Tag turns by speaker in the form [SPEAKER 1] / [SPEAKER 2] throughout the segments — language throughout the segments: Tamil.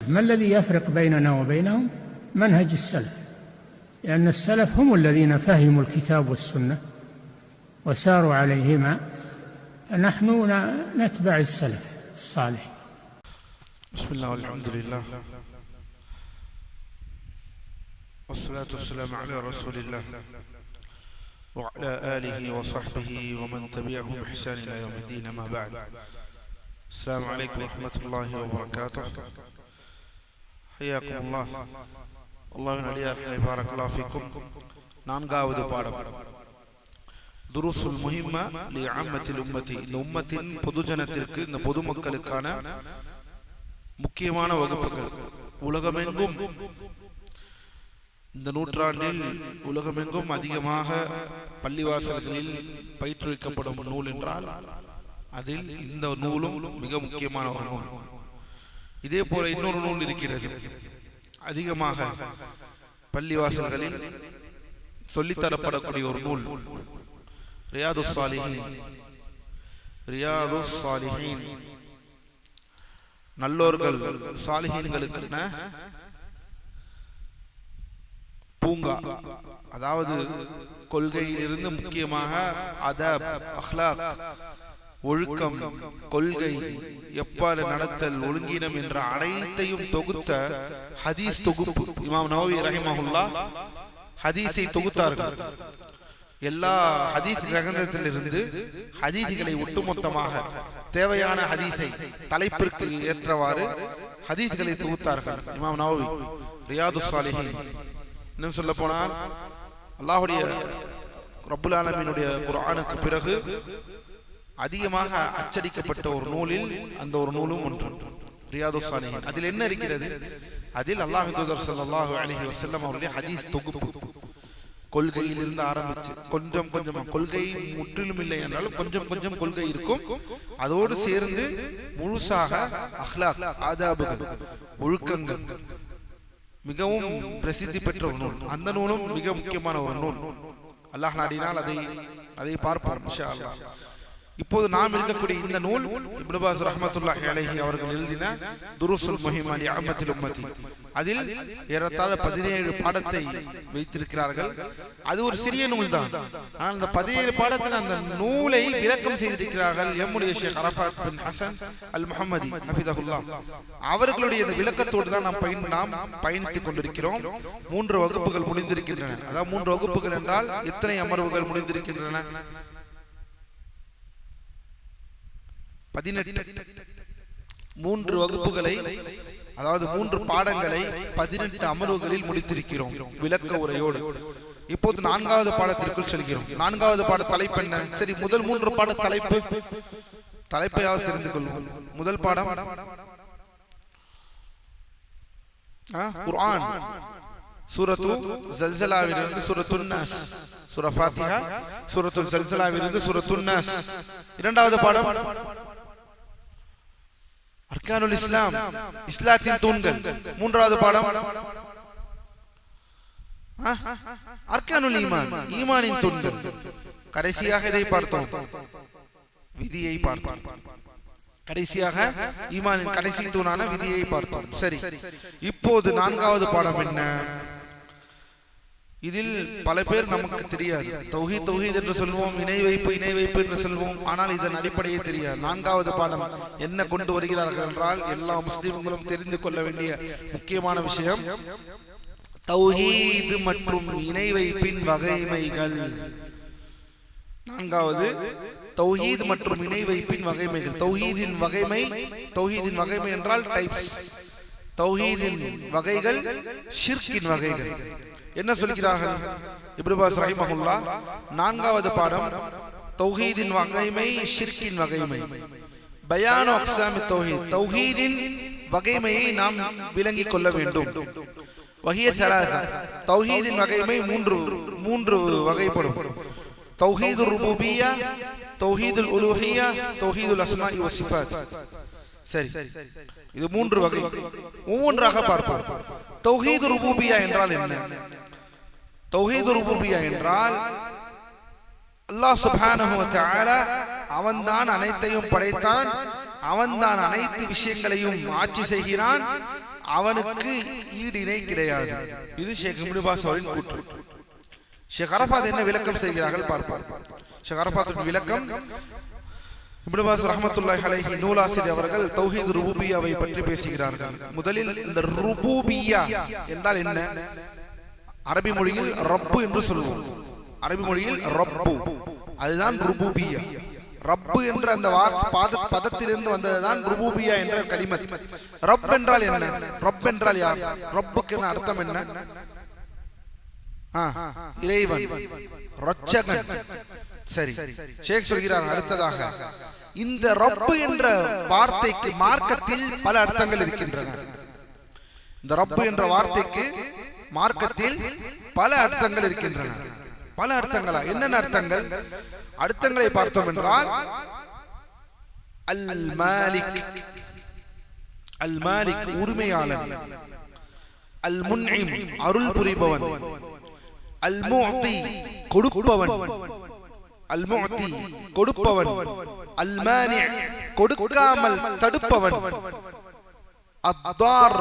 [SPEAKER 1] ما الذي يفرق بيننا وبينهم؟ منهج السلف، لأن السلف هم الذين فهموا الكتاب والسنة وساروا عليهما، فنحن نتبع السلف الصالح.
[SPEAKER 2] بسم الله والحمد لله والصلاة والسلام على رسول الله وعلى آله وصحبه ومن تبعهم بإحسان إلى يوم الدين. ما بعد. السلام عليكم ورحمة الله وبركاته. حياكم الله. الله نعليه بارك الله فيكم. நான்காவது பாடம் துருசுல் முஹிம்மா லி ஆம்மத்தில் உம்மத்தி. இந்த உம்மத்தின் பொதுஜனத்திற்கு, இந்த பொதுமக்களுக்கான முக்கியமான வகுப்புகள். உலகமெங்கும் இந்த நூற்றாண்டில் உலகமெங்கும் அதிகமாக பள்ளிவாசல்களில் பயிற்றுவிக்கப்படும் நூல் என்றால் அதில் இந்த நூலும் மிக முக்கியமான ஒரு நூல். இதே போல இன்னொரு நூல் இருக்கிறது, அதிகமாக பள்ளிவாசல்களில் சொல்லித்தரப்படக்கூடிய ஒரு நூல், ரியாதுஸ் சாலிஹீன். ரியாதுஸ் சாலிஹீன் நல்லோர்கள் சாலிஹீன்களுக்கான பூங்கா. அதாவது கொள்கையிலிருந்து முக்கியமாக அதப், அஹ்லாக், ஒழுக்கம், கொள்கை, எவ்வாறு நடத்தல், ஒழுங்கினம் என்ற அனைத்தையும் தொகுத்த ஹதீஸ் தொகுப்பு. இமாம் நவவி ரஹிமஹுல்லாஹ் ஹதீஸை தொகுத்தார்கள். எல்லா ஹதீஸ் கிரந்தத்திலிருந்து ஹதீஸ்களை ஒட்டுமொத்தமாக தேவையான ஹதீஸை தலைப்பிற்கு ஏற்றவாறு ஹதீஸ்களை தொகுத்தார்கள் இமாம் நவவி. ரியாதுஸ் சாலிஹீன். இன்னும் சொல்ல போனால் அல்லாஹ்வுடைய ரப்புல் ஆலமீனுடைய குர்ஆனுக்கு பிறகு அதிகமாக அச்சடிக்கப்பட்ட ஒரு நூலில் அந்த ஒரு நூலும் ஒன்று, ரியாதுஸ் சாலிஹீன். அதில் என்ன இருக்கிறது? அதில் அல்லாஹ்வின் தூதர் ஸல்லல்லாஹு அலைஹி வஸல்லம் அவருடைய ஹதீஸ் தொகுப்பு. கொள்கையில் இருந்து ஆரம்பிச்சு கொஞ்சம் கொஞ்சமா, கொள்கை முற்றிலும் இல்லை என்றாலும் கொஞ்சம் கொஞ்சம் கொள்கை இருக்கும், அதோடு சேர்ந்து முழுசாக அஹ்லாக், ஆதாபுகள், ஒழுக்கங்கள், மிகவும் பிரசித்தி பெற்ற ஒரு நூல். அந்த நூலும் மிக முக்கியமான ஒரு நூல். அல்லாஹ் நாடினால் அதை பார்ப்போம் இன்ஷா அல்லாஹ். இப்போது நாம் இருக்கக்கூடிய இந்த நூல் இப்னு பாஸ் ரஹ்மத்துல்லாஹி அலைஹி அவர்கள் எழுதின துருசுல் முஹிம்மா லி ஆம்மத்தில் உம்மத்தி. அதில் ஏறத்தாழ 17 பாடத்தை வைத்திருக்கிறார்கள். அது ஒரு சிறிய நூல் தான், ஆனால் அந்த 17 பாடத்தில் அந்த நூலை விளக்கம் செய்திருக்கிறார்கள் எம்முடைய ஷேக் அரஃபாத் பின் ஹசன் அல் முஹம்மதி ஹஃபிதஹுல்லாஹ். அவர்களுடைய இந்த விளக்கத்தோடு தான் நாம் பயணித்துக் கொண்டிருக்கிறோம். 3 வகுப்புகள் முடிந்திருக்கின்றன. அதாவது 3 வகுப்புகள் என்றால் எத்தனை அமர்வுகள் முடிந்திருக்கின்றன? 18. 3 வகுப்புகளை, அதாவது 3 பாடங்களை 18 அமர்வுகளில் முடித்திருக்கிறோம் விளக்க உரையோடு. இப்போது 4வது பாடத்திற்குள் செல்கிறோம். 4வது பாட தலைப்பு என்ன? சரி, முதல் 3 பாட தலைப்பையாவது தெரிந்து கொள்வோம். முதல் பாடம் குர்ஆன். சூரத்து ஜல்சலாவிலிருந்து சூரத்துன் நாஸ், சூரா ஃபாத்திஹா, சூரத்துல் ஜல்சலாவிலிருந்து சூரத்துன் நாஸ். 2வது பாடம் அர்கானுல் இஸ்லாம், இஸ்லாத்தின் தூண்கள். 3வது பாடம் அர்கானுல் ஈமான், ஈமானின் தூண்கள். கடைசியாக இதை பார்த்தோம், விதியை பார்த்தோம். கடைசியாக ஈமானின் கடைசி தூணான விதியை பார்த்தோம். சரி, இப்போது 4வது பாடம் என்ன? இதில் பல பேர் நமக்கு தெரியாது. தௌஹீத் என்று சொல்வோம், இணை வைப்பு என்று சொல்வோம், ஆனால் இதன் அடிப்படையே தெரியாது. 4வது பாடம் என்ன கொண்டு வருகிறார்கள் என்றால், எல்லா முஸ்லிம்களும் தெரிந்து கொள்ள வேண்டிய முக்கியமான விஷயம் தௌஹீத் மற்றும் இணை வைப்பின் வகைமைகள். 4வது தௌஹீத் மற்றும் இணை வைப்பின் வகைமைகள். தௌஹீதின் வகைமை என்றால் டைப்ஸ், தௌஹீதின் வகைகள், ஷிர்கின் வகைகள். என்ன சொல்கிறார்கள் இப்னு பாஸ் ரஹிமஹுல்லாஹ்? 4வது பாடம் தௌஹீதின் வகைமை, ஷிர்கின் வகைமை. பயானு அக்ஸாமி தௌஹீத், தௌஹீதின் வகைமையை நாம் விளங்கிக் கொள்ள வேண்டும். வஹிய ஸலாஸா, தௌஹீதின் வகைமை 3 வகைப்படும். தௌஹீதுர் ருபூபிய்யா, தௌஹீதுல் உலூஹிய்யா, தௌஹீதுல் அஸ்மாஇ வ ஸிஃபாத். சரி, இது 3 வகை. ஒவ்வொன்றாக பார்ப்போம். தௌஹீதுர் ருபூபிய்யா என்றால் என்ன? தௌஹீதுர் ருபூபிய்யா என்றால் அல்லாஹ் சுப்ஹானஹு வ தஆலா அவன்தான் அனைத்தையும் படைத்தான், அவன்தான் அனைத்து விஷயங்களையும் ஆட்சி செய்கிறான், அவனுக்கு ஈடு இணை கிடையாது. இது ஷேக் இப்னு பாஸ் அவரின் கூற்று. ஷேக் அரஃபாத் என்ன விளக்கம் செய்கிறார்கள் பார்ப்பார். ஷேக் அரஃபாத்தின் விளக்கம், இப்னு பாஸ் ரஹ்மத்துல்லாஹி அலைஹி நூலாசிரியர் அவர்கள் தௌஹீத் ருபூபிய்யாவை பற்றி பேசுகிறார்கள். முதலில் இந்த ருபூபிய்யா என்றால் என்ன? அரபி மொழியில் ரப்பு என்று சொல்வோம். அரபி மொழியில் ரப்பு, அதுதான் ருபூபிய்யா. ரப்பு என்ற அந்த பதத்திலிருந்து வந்ததுதான் ருபூபிய்யா என்ற கலிமத். ரப் என்றால் என்ன? ரப் என்றால் யார்? ரப்புக்கு அர்த்தம் என்ன? இறைவன், ரட்சகன். சரி, ஷேக் சொல்கிறார் அடுத்ததாக, இந்த ரப்பு என்ற வார்த்தைக்கு மார்க்கத்தில் பல அர்த்தங்கள் இருக்கின்றன. இந்த ரப்பு என்ற வார்த்தைக்கு மார்க்கத்தில் பல அர்த்தங்கள் இருக்கின்றன. பல அர்த்தங்களா? என்னென்ன அர்த்தங்கள்? அர்த்தங்களை பார்த்தோம் என்றால், அல் மாலிக், அல் மாலிக் உரிமையாளன், அல் முன்இம் அருள் புரிபவன், அல் முஅதி கொடுப்பவன், அல் முஅதி கொடுப்பவன், அல் மானி கொடுக்காமல் தடுப்பவன், அத்தார்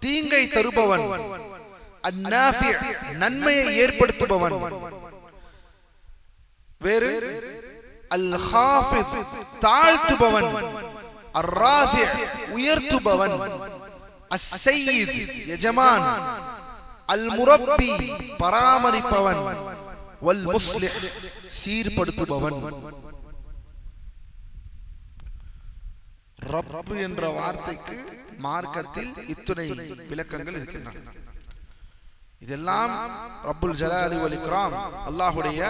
[SPEAKER 2] தீங்கை தருபவன், அந்நாஃபி நன்மையை ஏற்படுத்துபவன், வேறு அல் ஹாஃபிஸ் தாழ்த்துபவன், அர்ராஃபி உயர்த்துபவன், அஸ்ஸய்யித் எஜமான், அல் முரப்பி பராமரிப்பவன், வல் முஸ்லிஹ் சீர்படுத்துபவன். ரப் என்ற வார்த்தைக்கு மார்க்கத்தில் இத்துணை விளக்கங்கள் இருக்கின்றன. இதெல்லாம் ரப்புல் ஜலாலி வல் இக்ராம் அல்லாஹ்வுடைய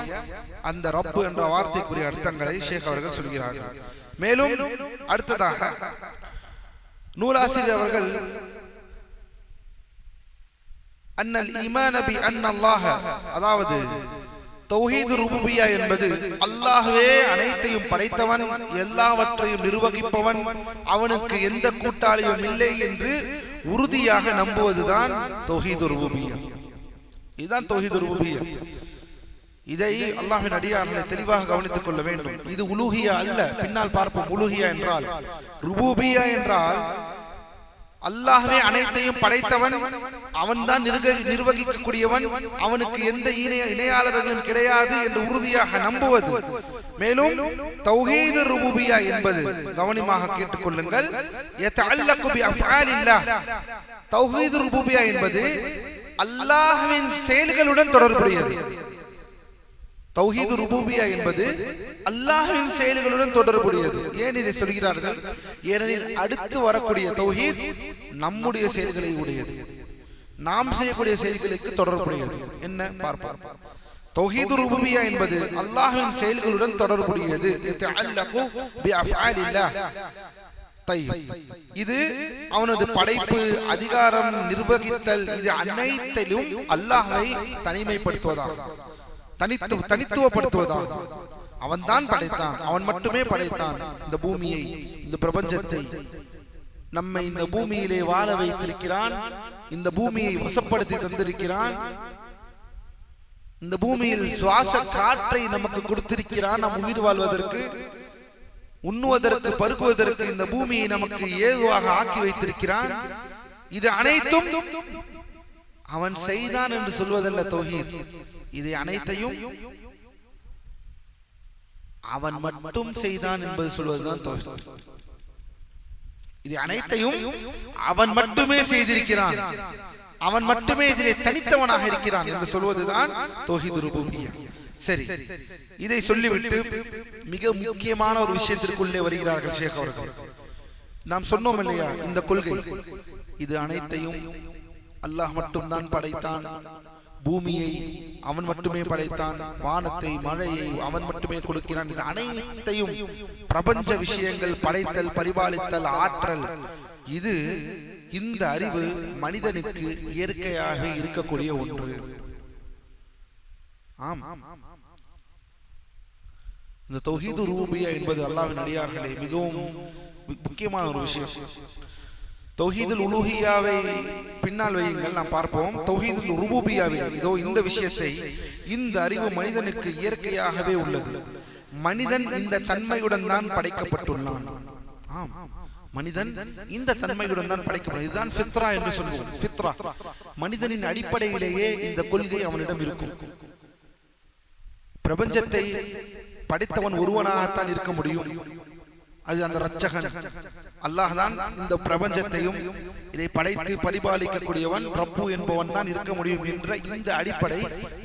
[SPEAKER 2] அந்த ரப்பு என்ற வார்த்தைக்குரிய அர்த்தங்களை ஷேக் அவர்கள் சொல்கிறார்கள். மேலும் அடுத்ததாக நூலாசிரியர் அவர்கள் அன்னல் ஈமான பி அன்னல்லாஹ, அதாவது தௌஹீது ருபூபிய்யா என்பது அல்லாஹ்வே அனைத்தையும் படைத்தவன், எல்லாவற்றையும் நிர்வகிப்பவன், அவனுக்கு எந்த கூட்டாளியும் இல்லை என்று உறுதியாக நம்புவதுதான் தௌஹீது ருபூபிய்யா. இதுதான் தௌஹீது ருபூபிய்யா. இதை அல்லாஹ்வின் அடியார்களை தெளிவாக கவனித்துக் கொள்ள வேண்டும். இது உலூஹியா அல்ல, பின்னால் பார்ப்போம். உலூஹியா என்றால், ருபூபிய்யா என்றால் அல்லாஹ்வே அனைத்தையும் படைத்தவன், அவன்தான் நிர்வகிக்கக்கூடியவன், அவனுக்கு எந்த இணையாளர்களும் கிடையாது என்று உறுதியாக நம்புவது. மேலும் தௌஹீது ருபூபிய்யா என்பது, கவனமாக கேட்டுக்கொள்ளுங்கள், யதஅல்லகு பி அஃஆலில்லாஹ். தௌஹீது ருபூபிய்யா என்பது அல்லாஹ்வின் செயல்களுடன் தொடர்புடையது. தௌஹீது ருபூபிய்யா என்பது அல்லாஹ்வின் செயல்களுடன் தொடர்புடையது. ஏன் இதை சொல்கிறார்கள்? ஏனெனில் அடுத்து வரக்கூடிய தௌஹீத் நம்முடைய செயல்களை உடையது, நாம் செய்யக்கூடிய செயல்களுக்கு தொடர்புடையது. என்ன பார்ப்போம். தௌஹீது ருபூபிய்யா என்பது அல்லாஹ்வின் செயல்களுடன் தொடர்புடையது. யதஅல்லகு பி அஃஆலில்லாஹ். இது அவனது படைப்பு, அதிகாரம், நிர்வகித்தல், இது அனைத்திலும் அல்லாஹ்வை தனிமைப்படுத்துவதாகும், தனித்துவப்படுத்துவதாகும். அவன் தான் படைத்தான், அவன் மட்டுமே படைத்தான் இந்த பூமியை, இந்த பிரபஞ்சத்தை. நம்மை இந்த பூமியிலே வாழ வைத்திருக்கிறான், இந்த பூமியை வசப்படுத்தி தந்திருக்கிறான், இந்த பூமியில் சுவாச காற்றை நமக்கு கொடுத்திருக்கிறான். நாம் உயிர் வாழ்வதற்கு, உண்ணுவதற்கு, பருகுவதற்கு இந்த பூமியை நமக்கு ஏதுவாக ஆக்கி வைத்திருக்கிறான். இது அனைத்தும் அவன் செய்தான் என்று சொல்வதல்ல தௌஹீத். இதை அனைத்தையும் அவன் மட்டும் செய்தான் என்பது சொல்வதுதான் தௌஹீத். இது அனைத்தையும் அவன் மட்டுமே செய்திருக்கிறான், அவன் மட்டுமே இதிலே தனித்தவனாக இருக்கிறான் என்று சொல்வதுதான் தௌஹீது ருபூபிய்யா. சரி, இதை சொல்லிவிட்டு மிக முக்கியமான ஒரு விஷயத்திற்குள்ளே வருகிறார்கள் ஷேக் அவர்கள். நாம் சொன்னோம் இல்லையா, இந்த கொள்கை, இது அனைத்தையும் அல்லாஹ் மட்டும்தான் படைத்தான், பூமியை அவன் மட்டுமே படைத்தான், வானத்தை, மழையை அவன் மட்டுமே கொடுக்கிறான். இது அனைத்தையும், பிரபஞ்ச விஷயங்கள், படைத்தல், பரிபாலித்தல், ஆற்றல், இது இந்த அறிவு மனிதனுக்கு இயற்கையாக இருக்கக்கூடிய ஒன்று. ஆம், இந்த தௌஹீது ருபூபிய்யா என்பது அல்லாஹ்வின் அடியார்களே மிகவும் முக்கியமான ஒரு விஷயம். தௌஹீதுல் உலூஹிய்யாவை பின்னால் வையுங்கள், நாம் பார்ப்போம். தௌஹீதுல் ருபூபிய்யாவில் இதோ இந்த விஷயத்தை, இந்த அறிவு மனிதனுக்கு இயற்கையாகவே உள்ளது. மனிதன் இந்த தன்மையுடன் தான் படைக்கப்பட்டுள்ளான். ஆம், மனிதன் இந்த தன்மையுடன் தான் படைக்கப்படும். இதுதான் ஃபித்ரா என்று சொல்லுவோம். ஃபித்ரா, மனிதனின் அடிப்படையிலேயே இந்த கொள்கை அவனிடம் இருக்கும். பிரபஞ்சத்தை படைத்தவன் ஒருவனாகத்தான் இருக்க முடியும். அது அந்த இரட்சகன் அல்லாஹ் தான் இந்த பிரபஞ்சத்தையும் இதை படைத்து பரிபாலிக்கக்கூடியவன் ரப்பு என்பவன் தான் இருக்க முடியும் என்ற இந்த அடிப்படை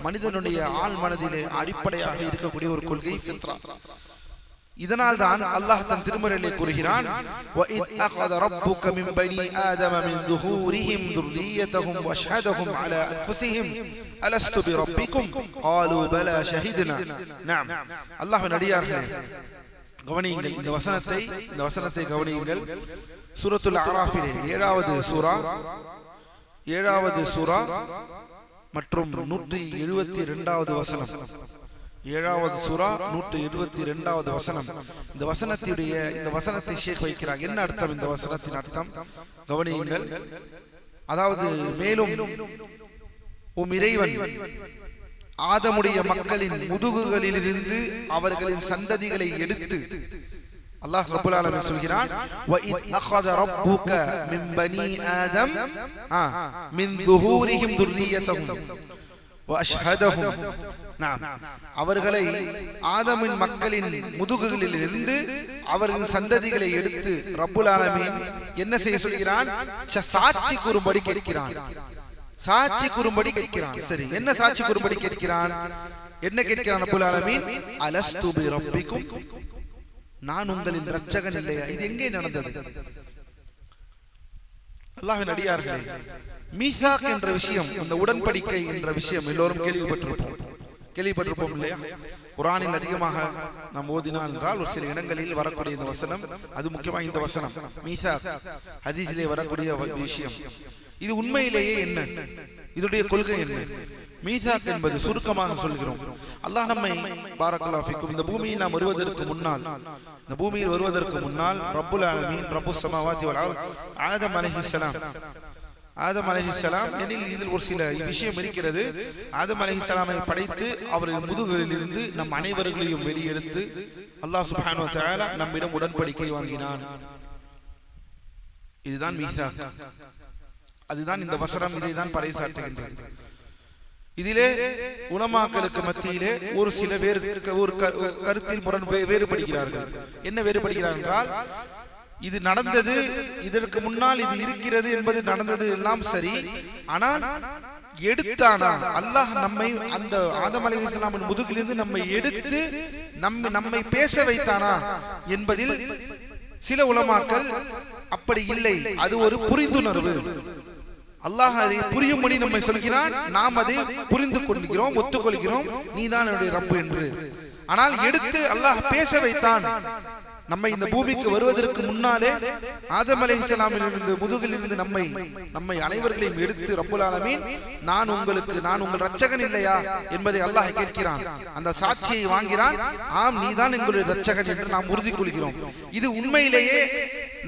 [SPEAKER 2] மனிதனுடைய ஆள் மனதிலே அடிப்படையாக இருக்கக்கூடிய ஒரு கொள்கை ஃபித்ரா. இதனால் தான் அல்லாஹ் தன் திருமறையிலே கூறுகிறான், وَإِذْ أَخَذَ رَبُّكَ مِنْ بَنِي آدَمَ مِنْ ظُهُورِهِمْ ذُرِّيَّتَهُمْ وَأَشْهَدَهُمْ عَلَى أَنفُسِهِمْ أَلَسْتُ بِرَبِّكُمْ قَالُوا بَلَى شَهِدْنَا. نعم, அல்லாஹ்வின் அடியார்களே கவனியுங்கள், இந்த வசனத்தை கவனியுங்கள். சூரத்துல் அராஃபிலே 7வது சூரா மற்றும் 172வது வசனம். 7வது சூரா 172வது வசனம். இந்த வசனத்தை ஷேக் வைக்கிறார். என்ன அர்த்தம் இந்த வசனத்தின் அர்த்தம்? கவனியுங்கள். அதாவது மேலும் உம் இறைவன் ஆதமுடைய மக்களின் முதுகுகளிலிருந்து அவர்களின் சந்ததிகளை எடுத்து, அல்லாஹ் ரப்பல் ஆலமீன் சொல்கிறான், وَإِذْ أَخَذَ رَبُّكَ مِنْ بَنِي آدَمَ مِنْ ظُهُورِهِمْ ذُرِّيَّتَهُمْ وَأَشْهَدَهُمْ. அவர்களை ஆதமின் மக்களின் முதுகுகளிலிருந்து அவர்களின் சந்ததிகளை எடுத்து ரப்புல் ஆலமீன் என்ன செய்ய சொல்கிறான்? சாட்சி கூறும்படி கேட்கிறான். சாட்சி கூறும்படி கேட்கிறான். சரி, என்ன சாட்சி கூறும்படி கேட்கிறான்? என்ன கேட்கிறான் ரப்புல் ஆலமீன்? அலஸ்து பி ரப்பிக்கும், நான் உங்களின் இரட்சகன் இல்லையா? இது எங்கே நடந்தது? அல்லாஹ்வின் அடியார்களே, மீசாக் என்ற விஷயம், அந்த உடன்படிக்கை என்ற விஷயம் எல்லோரும் கேள்விப்பட்டிருப்போம் இல்லையா? குர்ஆனில் அதிகமாக நாம் ஓதினால் என்றால் ஒரு சில இடங்களில் வரக்கூடிய இந்த வசனம், அது முக்கியமாக இந்த வசனம் மீசாக், ஹதீஸிலே வரக்கூடிய விஷயம். இது உண்மையிலேயே என்ன? இதனுடைய கொள்கை என்ன? மீசாக் என்பது சுருக்கமாக சொல்கிறோம், அல்லாஹ் நம்மை பாரக்கல்லாஹு ஃபீக்கும் இந்த பூமியில் நாம் வருவதற்கு முன்னால் ரப்புல் ஆலமீன் ரப்புஸ் ஸமாவாத்தி வல் அர்த் ஆதம் அலைஹிஸ்ஸலாம் எனில் இதில் ஒரு சில விஷயம் இருக்கிறது. ஆதம் அலைஹிஸ்ஸலாமை படைத்து அவர்கள் முதுகிலிருந்து நம் அனைவர்களையும் வெளியெடுத்து அல்லாஹ் சுப்ஹானஹு வ தஆலா நம்மிடம் உடன்படிக்கை வாங்கினான். இதுதான் மீசாக். அதுதான் இந்த வசனம் இதைதான் பறைசாற்றுகின்றது. இதிலே உலமாக்களுக்கு மத்தியிலே ஒரு சில பேர் ஒரு கருத்தில் வேறுபடுகிறார்கள். என்ன வேறுபடுகிறார்கள் என்றால், இது நடந்தது, இதற்கு முன்னால் இது இருக்கிறது என்பது நடந்தது எல்லாம் சரி, ஆனால் எடுத்தானா அல்லாஹ் நம்மை அந்த ஆதம் அலைஹிஸ்ஸலாமின் முதுகிலிருந்து நம்மை எடுத்து நம்மை பேச வைத்தானா என்பதில் சில உலமாக்கள் அப்படி இல்லை, அது ஒரு புரிந்துணர்வு. அல்லாஹ் அதை புரியும்படி நம்மை சொல்கிறான், நாம் அதை புரிந்து கொள்கிறோம், ஒத்துக்கொள்கிறோம், நீதான் என்னுடைய ரப்பு என்று. ஆனால் எடுத்து அல்லாஹ் பேச வைத்தான். நம்மை இந்த பூமிக்கு வருவதற்கு முன்னாலே ஆதம் அலைஹிஸ்ஸலாமிலிருந்து முதுகிலிருந்து நம்மை அனைவர்களையும் எடுத்து ரப்புல் ஆலமீன் நான் உங்கள் இரட்சகன் இல்லையா என்பதை அல்லாஹ் கேட்கிறான். அந்த சாட்சியை வாங்கிறான். ஆம், நீதான் எங்களுடைய இரட்சகன் என்று நாம் உறுதி கொள்கிறோம். இது உண்மையிலேயே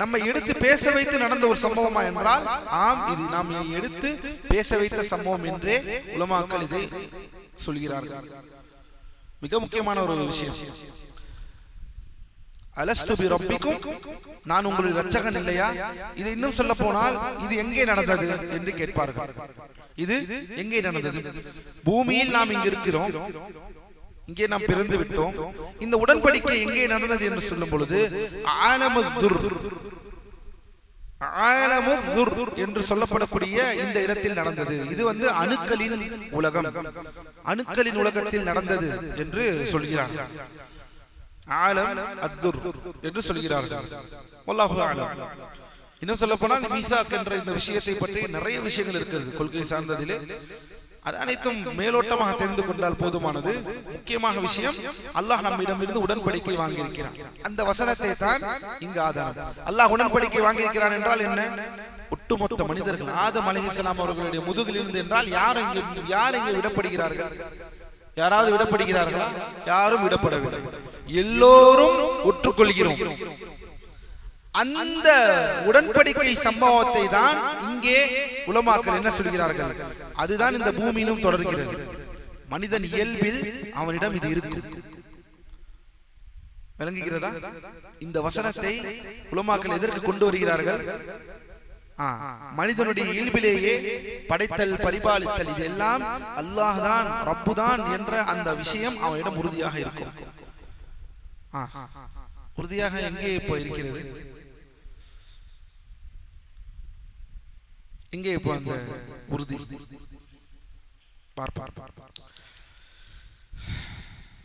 [SPEAKER 2] நம்மை எடுத்து பேச வைத்து நடந்த ஒரு சம்பவமா என்றால், ஆம், இது நாம் எடுத்து பேச வைத்த சம்பவம் என்றே உலமாக்கள் இதை சொல்கிறார்கள். மிக முக்கியமான ஒரு விஷயம், அலஸ்து பி ரப்பிக்கும், நான் உங்களுடைய இரட்சகன் இல்லையா? இது இன்னும் சொல்ல போனால் இது எங்கே நடந்தது என்று கேட்பார்கள். இது எங்கே நடந்தது? பூமியில் நாம் இங்கு இருக்கிறோம், இங்கே நாம் பிறந்து விட்டோம். இந்த உடன்படிக்கை எங்கே நடந்தது என்று சொல்லும் பொழுது ஆலமுதுர் என்று சொல்லப்படக்கூடிய இந்த இடத்தில் நடந்தது. இது அணுக்களின் உலகத்தில் நடந்தது என்று சொல்கிறார்கள். ஆலம் அத்துர் என்று சொல்கிறார்கள். வல்லாஹு அலம். இன்னும் சொல்ல போனால் மீசாக் என்ற இந்த விஷயத்தை பற்றி நிறைய விஷயங்கள் இருக்கிறது கொள்கை சார்ந்ததிலே. அது அனைத்தும் மேலோட்டமாக தெரிந்து கொண்டால் போதுமானது. முக்கியமாக விஷயம், அல்லாஹ் நம்மிடமிருந்து உடன்படிக்கை வாங்கியிருக்கிறான். அந்த வசனத்தை தான் இங்கு ஆதாரம். அல்லாஹ் உடன்படிக்கை வாங்கியிருக்கிறான் என்றால் என்ன? ஒட்டுமொத்த மனிதர்கள் ஆதம் அலைஹிஸ்ஸலாம் அவர்களுடைய முதுகிலிருந்து என்றால் யார் இங்கு விடப்படுகிறார்கள்? யாராவது விடப்படுகிறார்களா? யாரும் விடப்படவில்லை. எல்லோரும் ஒற்றுக்கொள்கிறோம். அந்த உடன்படிக்கை சம்பவத்தை தான் இங்கே உலமாக்கள் என்ன சொல்கிறார்கள்? அதுதான் இந்த பூமியிலும் தொடர்கிறது. மனிதன் இயல்பில் அவனிடம் இது இருக்கும். விளங்குகிறதா? இந்த வசனத்தை உலமாக்கள் எதற்கு கொண்டு வருகிறார்கள்? மனிதனுடைய இயல்பிலேயே படைத்தல், பரிபாலித்தல், இதெல்லாம் அல்லாஹ் தான், ரப்பு தான் என்ற அந்த விஷயம் அவனிடம் உறுதியாக இருக்கும். உறுதியாக எங்கே இப்போ இருக்கிறது? எங்கே இப்போ அந்த உறுதி?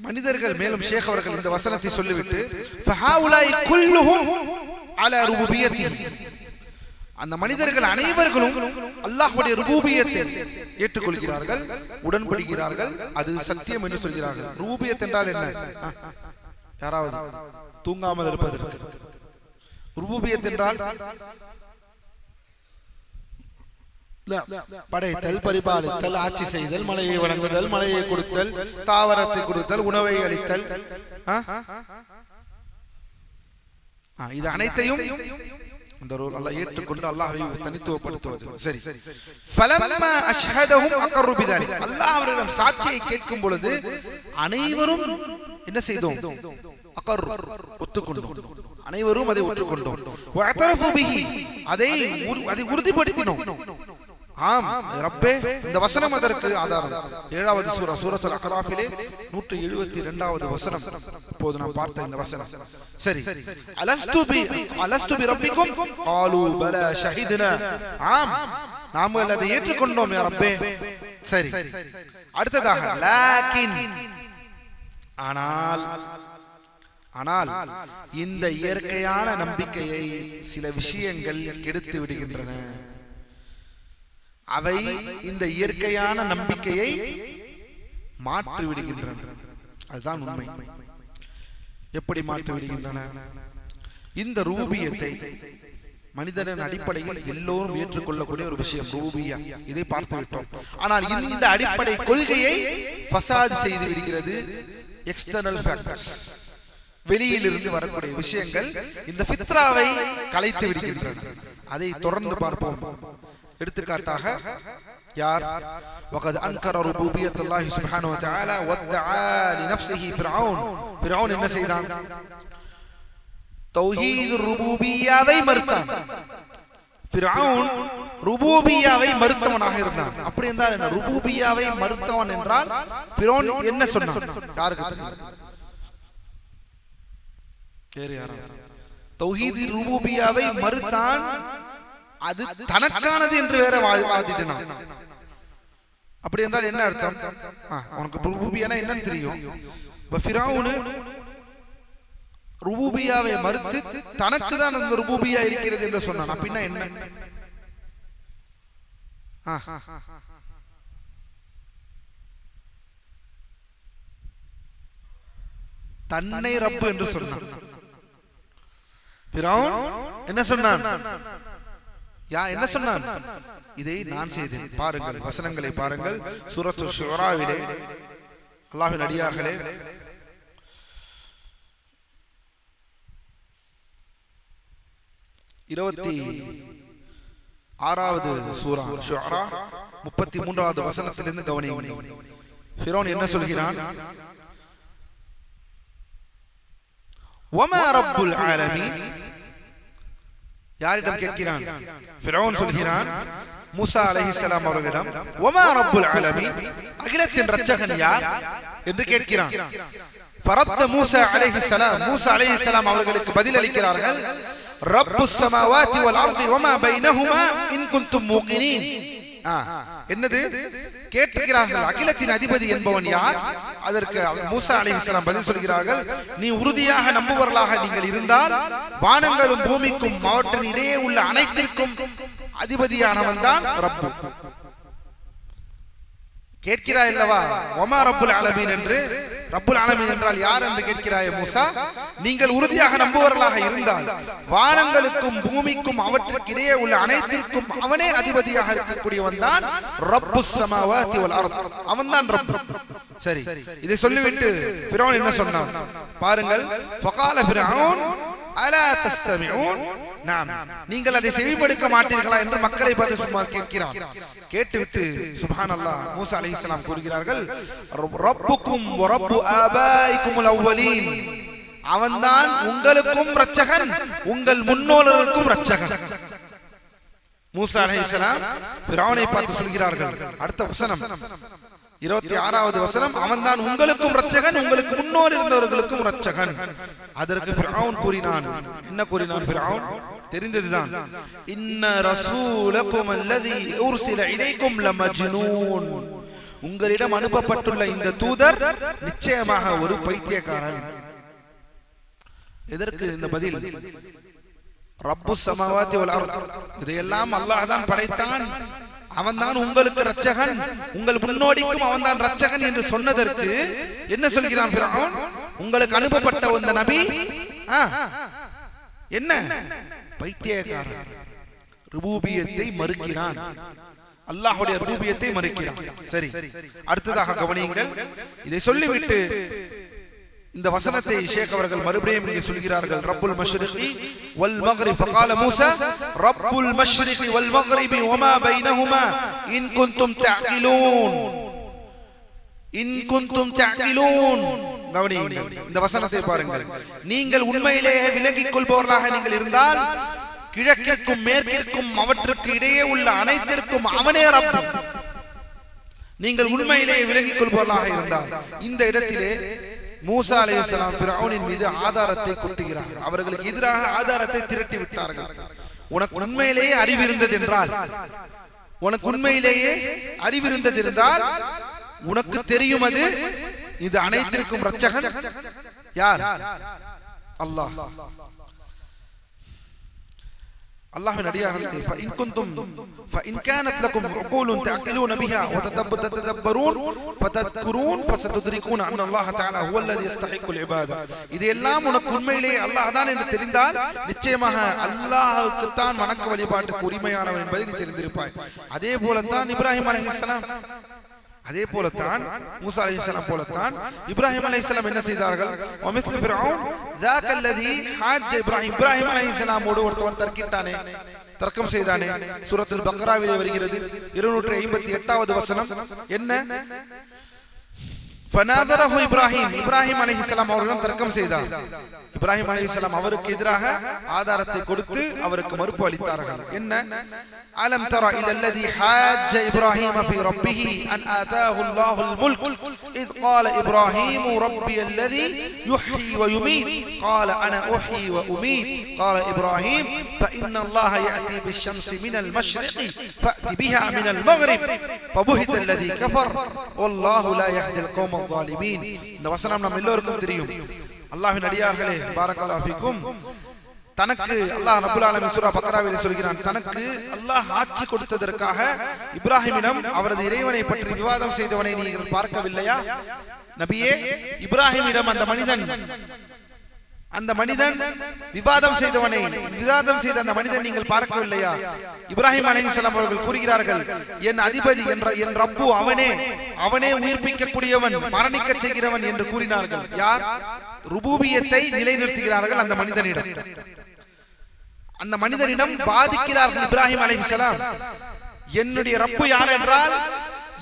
[SPEAKER 2] மனிதர்கள் மேலும் ஷேக் அவர்கள் இந்த வசனத்தை சொல்லிவிட்டு அந்த மனிதர்கள் அனைவர்களும் அல்லாஹ்வுடைய ருபூபியத்தை ஏற்றுக்கொள்கிறார்கள், உடன்படுகிறார்கள், அது சத்தியம் என்று சொல்கிறார்கள். ருபூபியத் என்றால் என்ன? யாராவது தூங்காமல் இருப்பதற்கு ருபூபியத் என்றால் படைத்தல், பரிபாலித்தல், ஆட்சி செய்தல், மலையை வழங்குதல், மலையை கொடுத்தல், தாவரத்தை கொடுத்தல், உணவை அளித்தல், இது அனைத்தையும் அந்த ரோல் அல்லாஹ் ஏற்றுக்கொண்டு அல்லாஹ்வை தனித்துவப்படுத்துவது. சரி, ஃபலம்மா அஷ்ஹதஹும் அக்ரு பிதாலிக், அல்லாஹ் அவர்களிடம் சாட்சியை கேட்கும் பொழுது அனைவரும் என்ன செய்தோம்? அக்ரு, ஒத்துக்கொண்டோம். அனைவரும் அதை ஒற்றுக்கொண்டோம். வஅதரஃபு பிஹி, அதை உறுதிப்படுத்தினோம். ஆம் ரப்பே, இந்த வசனம் அதற்கு ஆதாரம். 7வது சூரா சூரத்துல் அக்ராஃபிலே 172வது வசனம் இப்போது நாம் பார்த்த இந்த வசனம். சரி, அலஸ்து பி ரப்பிக்கும் காலூ பலா ஷஹித்னா, ஆம் நாங்கள் அதை ஏற்றுக்கொண்டோம் யா ரப்பே. சரி, அடுத்ததாக லாக்கின், ஆனால் இந்த இயற்கையான நம்பிக்கையை சில விஷயங்கள் கெடுத்து விடுகின்றன. அவை இந்த இயற்கையான நம்பிக்கையை மாற்றி விடுகின்றன. அதுதான் உண்மை. எப்படி மாற்றி விடுகின்றன? இந்த ரூபியத்தை மனிதனின் அடிப்படையில் எல்லோரும் ஏற்றுக்கொள்ளக்கூடிய ஒரு விஷயம் ரூபியா, இதை பார்த்து விட்டோம். ஆனால் இந்த அடிப்படை கொள்கையை ஃபசாத் செய்து விடுகிறது எக்ஸ்டர்னல் ஃபேக்டர்ஸ், வெளியிலிருந்து வரக்கூடிய விஷயங்கள் இந்த ஃபித்ராவை கலைத்து விடுகின்றன. அதை தொடர்ந்து பார்ப்போம். எடுத்துக்காட்டாக யார் வகத் அன்கர ருபூபியத்துல்லாஹி சுப்ஹானஹு வ தஆலா வதஆ லினஃப்ஸிஹி ஃபிரௌன் என்ன செய்தான்? தௌஹீது ருபூபியாவை மறுத்தான். ஃபிரௌன் ருபூபியாவை மறுத்தவனாக இருந்தான். அப்படி என்றால் என்ன? ருபூபியாவை மறுத்தவன் என்றால் ஃபிரௌன் என்ன சொன்னான்? யாருக்கு தெரியும்? வேறு யாராவது? தௌஹீது ருபூபியாவை மறுத்தான், அது தனக்கானது என்று வேற வாதிட்டான். அப்படி என்றால் என்ன அர்த்தம்? உனக்கு ருபூபியானா என்னன்னு தெரியும். ஃபிரௌன் ருபூபியாவை மறுத்து தனக்கு தான் அந்த ருபூபியா இருக்கிறது என்று சொன்னான். அப்படின்னா என்ன? தன்னை ரப்பு என்று சொன்னான். ஃபிரௌன் என்ன சொன்னான்? என்ன சொன்னான்? இதை நான் செய்தேன். பாருங்கள், வசனங்களை பாருங்கள். சூரத்து ஷுராவிலே அல்லாஹ்வின் அடியார்களே, இருபத்தி 6வது சூரா ஷுஆரா 33வது வசனத்திலிருந்து கவனியுங்கள். ஃபிரௌன் என்ன சொல்கிறான்? வமா ரப்புல் ஆலமீன், யாரிடம் கேட்கிறான்? ஃபிரௌன் சொல்கிறான் மூசா அலைஹிஸ்ஸலாம் அவர்களிடம், வமா ரப்புல் ஆலமீன், அகிலத்தின் இரட்சகன் யார் என்று கேட்கிறான். ஃபரத்த மூசா அலைஹிஸ்ஸலாம், மூசா அலைஹிஸ்ஸலாம் அவர்களுக்கு பதில் அளிக்கிறார்கள், ரப்புஸ் ஸமாவாதி வல் அர்தி வமா பைனஹுமா இன் குன்தும் மூகினீன். என்னது கேட்கிறார்கள்? அகிலத்தின் அதிபதி என்பவன் யார்? அதற்கு மூசா அலைஹிஸ்ஸலாம் பதில் சொல்கிறார்கள், நீ உறுதியாக நம்புவர்களாக நீங்கள் இருந்தால் வானங்களும் பூமிக்கும் அவற்றின் இடையே உள்ள அனைத்திற்கும் அதிபதியானவன் தான் ரப்பு. கேட்கிறாய் அல்லவா வமா ரப்புல் ஆலமீன் என்று? ரப்புல் ஆலமீன் என்றால் யார் என்று கேட்கிறாய் மூசா. நீங்கள் உறுதியாக நம்புவர்களாக இருந்தால் வானங்களுக்கும் பூமிக்கும் அவற்றுக்கு இடையே உள்ள அனைத்திற்கும் அவனே அதிபதியாக இருக்கக்கூடியவன் தான் ரப்புஸ் ஸமாவாதி வல் அர்த், அவன் தான் ரப்பு. சரி, இதை சொல்லிவிட்டு ஃபிரௌன் என்ன சொன்னான் பாருங்கள். ஃபகால ஃபிரௌன் அலா தஸ்தமிஊன், நாம் நீங்கள் அதை செவிமடுக்க மாட்டீர்களா என்று மக்களை பார்த்து சும்மா கேட்கிறான். கேட்டுவிட்டு சுப்ஹானல்லாஹ் மூசா அலைஹிஸ்ஸலாம் கூறுகிறார்கள், ரப்புக்கும் வ ரப்பு ஆபாயிக்குமுல் அவ்வலீன், அவன்தான் உங்களுக்கும் இரட்சகன், உங்கள் முன்னோர்களுக்கும் இரட்சகன். மூசா அலைஹிஸ்ஸலாம் ஃபிரௌனை பார்த்து சொல்கிறார்கள். அடுத்த வசனம் 26வது வசனம், அவன்தான் உங்களுக்கும் இரட்சகன், உங்களுக்கு முன்னோர் இருந்தவர்களுக்கும் இரட்சகன். அதற்கு ஃபிரௌன் கூறினான். என்ன கூறினான் ஃபிரௌன்? தெரிந்ததுதான். இன்ன ரசூலக்கும் அல்லதி உர்சில இலைக்கும் லமஜ்னூன், உங்களிடம் அனுப்பப்பட்டுள்ள இந்த தூதர் நிச்சயமாக ஒரு பைத்தியக்காரன். எதற்கு இந்த பதில்? ரப்புஸ் ஸமாவாத்தி வல் அர்த், இதையெல்லாம் அல்லாஹ் தான் படைத்தான், அவன்தான் உங்களுக்கு இரட்சகன், உங்கள் முன்னோடிக்கும் அவன்தான் இரட்சகன் என்று சொன்னதற்கு என்ன சொல்கிறான் ஃபிரௌன்? உங்களுக்கு அனுப்பப்பட்ட அந்த நபி என்ன பைத்தியக்காரன், ருபூபியத்தை மறுக்கிறான், அல்லாஹ்வுடைய ருபூபியத்தை மறுக்கிறான். சரி, அடுத்ததாக கவனியுங்கள். இதை சொல்லிவிட்டு இந்த வசனத்தை ஷேக் அவர்கள் மறுபடியும் இங்கே சொல்கிறார்கள். ரப்புல் மஷ்ரிகி வல் மக்ரிப் ஃபகால மூஸா ரப்புல் மஷ்ரிகி வல் மக்ரிபி வமா பைனஹுமா இன் குன்தும் தஅகிலூன், இன் குன்தும் தஅகிலூன். கவனியுங்கள், இந்த வசனத்தை பாருங்கள். நீங்கள் உண்மையிலேயே விலகிக் கொள்பவர்களாக நீங்கள் இருந்தால் கிழக்கிற்கும் மேற்கிற்கும் அவற்றுக்கு இடையே உள்ள அனைத்திற்கும் அவனே ரப்பு. நீங்கள் உண்மையிலேயே விலகிக் கொள்பவர்களாக இருந்தால், இந்த இடத்திலே மூசா அலைஹிஸ்ஸலாம் ஃபிரௌனின் மீது ஆதாரத்தை கொட்டுகிறார்கள். அவர்களுக்கு எதிராக ஆதாரத்தை திரட்டி விட்டார்கள். உனக்கு உண்மையிலேயே அறிவிருந்தது என்றால், உனக்கு உண்மையிலேயே அறிவிருந்தது இருந்தால் உனக்கு தெரியும் அது இது அனைத்திற்கும் இரட்சகன் யார்? அல்லாஹ். அல்லாஹ்வின் அடியார்களே, فإن كنتم فإن كانت لكم عقول تعقلون بها وتتدبرون فتذكرون فستدركون أن الله تعالى هو الذي يستحق العبادة. இதெல்லாம் உனக்கு உண்மையிலேயே அல்லாஹ் தான் என்று தெரிந்தால் நிச்சயமாக அல்லாஹ்வுக்கு தான் வணக்க வழிபாட்டுக்கு உரிமையானவர் என்பதை நீ தெரிந்திருப்பாய். அதே போலத்தான் இப்ராஹிம் அலைஹிஸ்ஸலாம், அதே போலத்தான் மூசா அலைஹிஸ்ஸலாம் போலத்தான் இப்ராஹிம் அலைஹிஸ்ஸலாம் என்ன செய்தார்கள்? வமிஸ்லு ஃபிரௌன் ذاك الذي حاج இப்ராஹிம், இப்ராஹிம் அலைஹிஸ்ஸலாமோடு ஒருத்தவன் தர்க்கிட்டானே, தர்க்கம் செய்தானே. சூரத்துல் பக்ராவிலே வருகிறது 258வது வசனம். என்ன? ஃபனாதரஹு இப்ராஹிம், இப்ராஹிம் அலைஹிஸ்ஸலாம் அவரிடம் தர்க்கம் செய்தார். இப்ராஹிம் அலைஹிஸ்ஸலாம் அவருக்கு எதிராக ஆதாரத்தை கொடுத்து அவருக்கு மறுப்பு அளித்தார்கள். என்ன? அலம் தர இல الذي حاج ابراهيم في ربه ان اتاه الله الملك اذ قال ابراهيم ربي الذي يحيي ويميت قال انا احيي واميت قال ابراهيم فان الله ياتي بالشمس من المشرق فات بها من المغرب فبهت الذي كفر والله لا يهدي القوم الظالمين. இந்த வசனம் நம்ம எல்லோருக்கும் தெரியும். அல்லாஹ்வின் அடியார்களே, பாரக்கல்லாஹு ஃபீக்கும், தனக்கு அல்லாஹ் ரப்பல் ஆலமீன் சூரா பக்ராவிலே சொல்கிறான், தனக்கு அல்லாஹ் ஆட்சி கொடுத்ததற்காக இப்ராஹிமிடம் அவரது இறைவனை பற்றி விவாதம் செய்தவனை நீங்கள் பார்க்கவில்லையா? நபியே, இப்ராஹிமிடம் அந்த மனிதன் விவாதம் செய்த அந்த மனிதன் நீங்கள் பார்க்கவில்லையா? இப்ராஹிம் அலைஹிஸ்ஸலாம் அவர்கள் கூறுகிறார்கள், என் அதிபதி என் ரப்பு அவனே உயிர்ப்பிக்கக்கூடியவன், மரணிக்க செய்கிறவன் என்று கூறினார்கள். யார்? ருபூபியத்தை நிலைநிறுத்துகிறார்கள் அந்த மனிதனிடம். அந்த மனிதனிடம் பாதிக்கிறார்கள் இப்ராஹிம் அலைஹிஸ்ஸலாம். என்னுடைய ரப்பு யார் என்றால்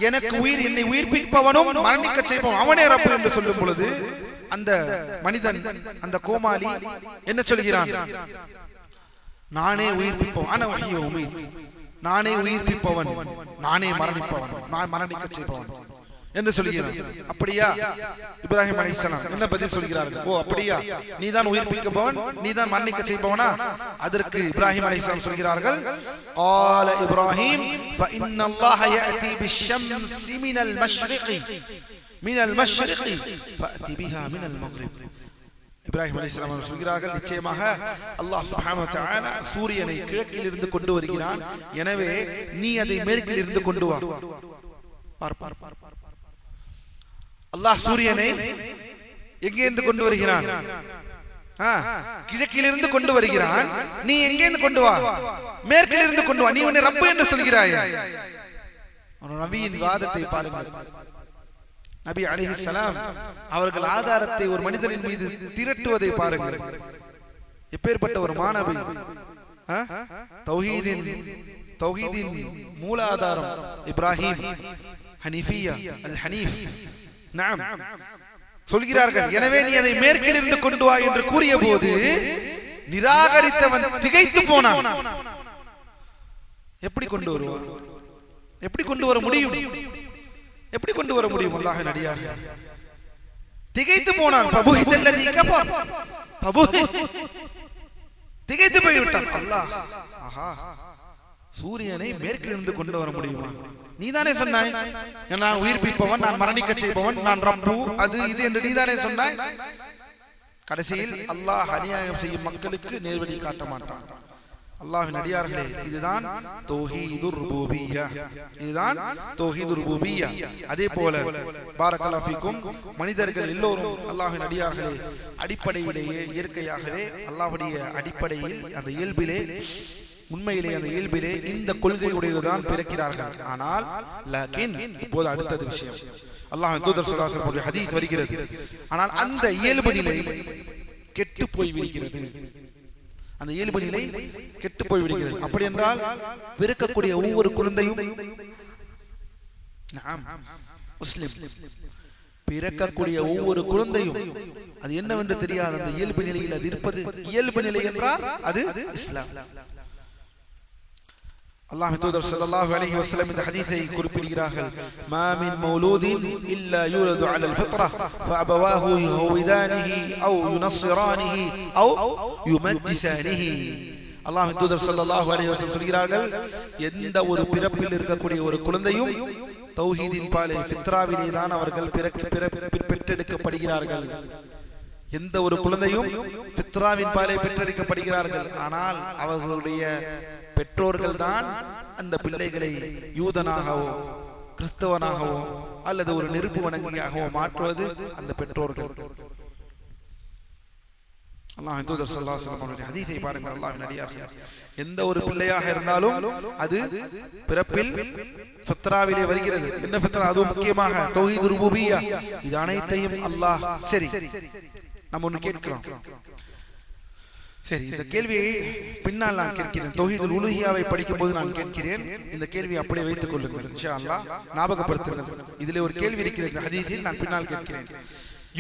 [SPEAKER 2] எனக்கு என்னை உயிர்ப்பிப்பவனும் மரணிக்க செய்பவன் அவனே ரப்பு என்று சொல்லும் பொழுது அந்த மனிதன், அந்த கோமாளி என்ன சொல்கிறான்? நானே உயிர்ப்பிப்பவன், நானே உயிர்ப்பிப்பவன், நானே மரணிப்பவன், நான் மரணிக்க செய்பவன் என்று சொல்கிறான். அப்படியா? இப்ராஹிம் அலைஹிஸ்ஸலாம் என்ன பதில் சொல்கிறார்கள்? ஓ அப்படியா, நீதான் உயிர்ப்பிப்பவன், நீதான் மரணிக்க செய்பவனா? அதற்கு இப்ராஹிம் அலைஹிஸ்ஸலாம் சொல்கிறார்கள், قال ابراهيم فان الله ياتي بالشمس من المشرق فاتي بها من المغرب. இப்ராஹிம் அலைஹிஸ்ஸலாம் சொல்கிறார்கள், நிச்சயமாக அல்லாஹ் சுப்ஹானஹு வ தஆலா சூரியனை கிழக்கில் இருந்து கொண்டு வருகிறான், எனவே நீ அதை மேற்கில் இருந்து கொண்டு வா. அல்லாஹ் சூரியனை எங்கே இருந்து கொண்டு வருகிறான்? கிழக்கிலிருந்து கொண்டு வருகிறான். நீ எங்கே இருந்து கொண்டு வா? மேற்கில் இருந்து கொண்டு வா. நீ உன்னை ரப்பு என்று சொல்கிறாய். ஒரு நபியின் வாதத்தை பாருங்கள். நபி அலைஹிஸ்ஸலாம் அவர்கள் ஆதாரத்தை ஒரு மனிதனின் மீது திரட்டுவதை பாருங்கள். எப்பேற்பட்ட ஒரு மாணவி! தௌஹீதின் மூலாதாரம் இப்ராஹிம், ஹனீஃபியா, அல் ஹனீஃப். நாம் சொல்கிறார்கள். எனவே நீ அதை மேற்கிலிருந்து கொண்டு வா என்று கூறிய போது நிராகரித்தவன் திகைத்து போனான். எப்படி கொண்டு வருவான்? எப்படி கொண்டு வர முடியும்? எப்படி கொண்டு வர முடியும்? அல்லாஹ்வின் அடியார்கள் திகைத்து போனான். திகைத்து போய்விட்டான். அல்லாஹ், ஆஹா, சூரியனை மேற்கிலிருந்து கொண்டு வர முடியுமா? நீதானே சொன்னாய் நான் உயிர்ப்பிப்பவன், நான் மரணிக்க செய்பவன், நான் ரப்பு, அது இது என்று நீதானே சொன்னாய். கடைசியில் அல்லாஹ் அநியாயம் செய்யும் மக்களுக்கு நேர்வழி காட்ட மாட்டான். அல்லாஹ்வின் அடியார்களே, இதுதான் தௌஹீதுர் ருபூபிய்யா, இதுதான் தௌஹீதுர் ருபூபிய்யா. அதே போல பாரக்கல்லாஹு ஃபீக்கும், மனிதர்கள் எல்லோரும் அல்லாஹ்வின் அடியார்களே அடிப்படையிலேயே இயற்கையாகவே அல்லாஹ்வுடைய அடிப்படையில் அந்த இயல்பிலே, உண்மையிலே அந்த இயல்பிலே இந்த கொள்கையுடையதான் பிறக்கிறார்கள். ஆனால் லாக்கின், இப்போது அடுத்தது விஷயம், அல்லாஹ்வின் தூதர் ஸல்லல்லாஹு அலைஹி வஸல்லம் ஹதீஸ் வருகிறது. ஆனால் அந்த இயல்பு நிலை கெட்டு போய் விடுகிறது. அந்த இயல்பு நிலை கெட்டு போய் விடுகிறது. அப்படி என்றால் பிறக்கக்கூடிய ஒவ்வொரு குழந்தையும் முஸ்லிம், பிறக்கக்கூடிய ஒவ்வொரு குழந்தையும் அது என்னவென்று தெரியாது அந்த இயல்பு நிலையில் அது இருப்பது இயல்பு நிலை என்றால் அது இஸ்லாம். அல்லாஹ் தூதர் ஸல்லல்லாஹு அலைஹி வஸல்லம் இந்த ஹதீஸை குறிப்பிடுகிறார்கள். மா மின் மௌலூதின் இல்லா யூலது அலல் ஃபித்ரா ஃபஅபவாஹு யுஹவிதானிஹி அவ் யுனஸ்ஸிரானிஹி அவ் யுமஜ்ஜிசானிஹி. அல்லாஹ் தூதர் ஸல்லல்லாஹு அலைஹி வஸல்லம் சொல்கிறார்கள், எந்த ஒரு பிறப்பில் இருக்கக்கூடிய ஒரு குழந்தையும் தௌஹீதின் பாலே, ஃபித்ராவிலே தான் அவர்கள் பெற்றெடுக்கப்படுகிறார்கள். எந்த ஒரு குழந்தையும் ஃபித்ராவின் பாலே பெற்றெடுக்கப்படுகிறார்கள். ஆனால் அவர்களுடைய பெற்றோர்கள் தான் அந்த பிள்ளைகளை யூதனாகவோ கிறிஸ்தவனாகவோ அல்லது ஒரு நெருப்பு வணங்கியாகவோ மாற்றுவது அந்த பெற்றோர்கள். அல்லாஹ்வின் தூதர் ஸல்லல்லாஹு அலைஹி வஸல்லம் ஹதீஸை பாருங்கள். அல்லாஹ்வின் அடியார்களே, எந்த ஒரு பிள்ளையாக இருந்தாலும் அது பிறப்பில் ஃபித்ராவிலே வருகிறது. என்ன ஃபித்ரா? அது முக்கியமாக தௌஹீது ருபூபிய்யா. இது அனைத்தையும் அல்லாஹ், சரி நம்ம ஒன்று கேட்கிறோம். சரி, இந்த கேள்வியை பின்னால் நான் கேட்கிறேன். தௌஹீதுல் உலூஹியாவை படிக்கும் போது நான் கேட்கிறேன். இந்த கேள்வியை அப்படியே வைத்துக் கொள்ளுங்கள், இன்ஷா அல்லாஹ் ஞாபகப்படுத்துங்கள். இதிலே ஒரு கேள்வி இருக்கிறது இந்த ஹதீஸில், நான் பின்னால் கேட்கிறேன்.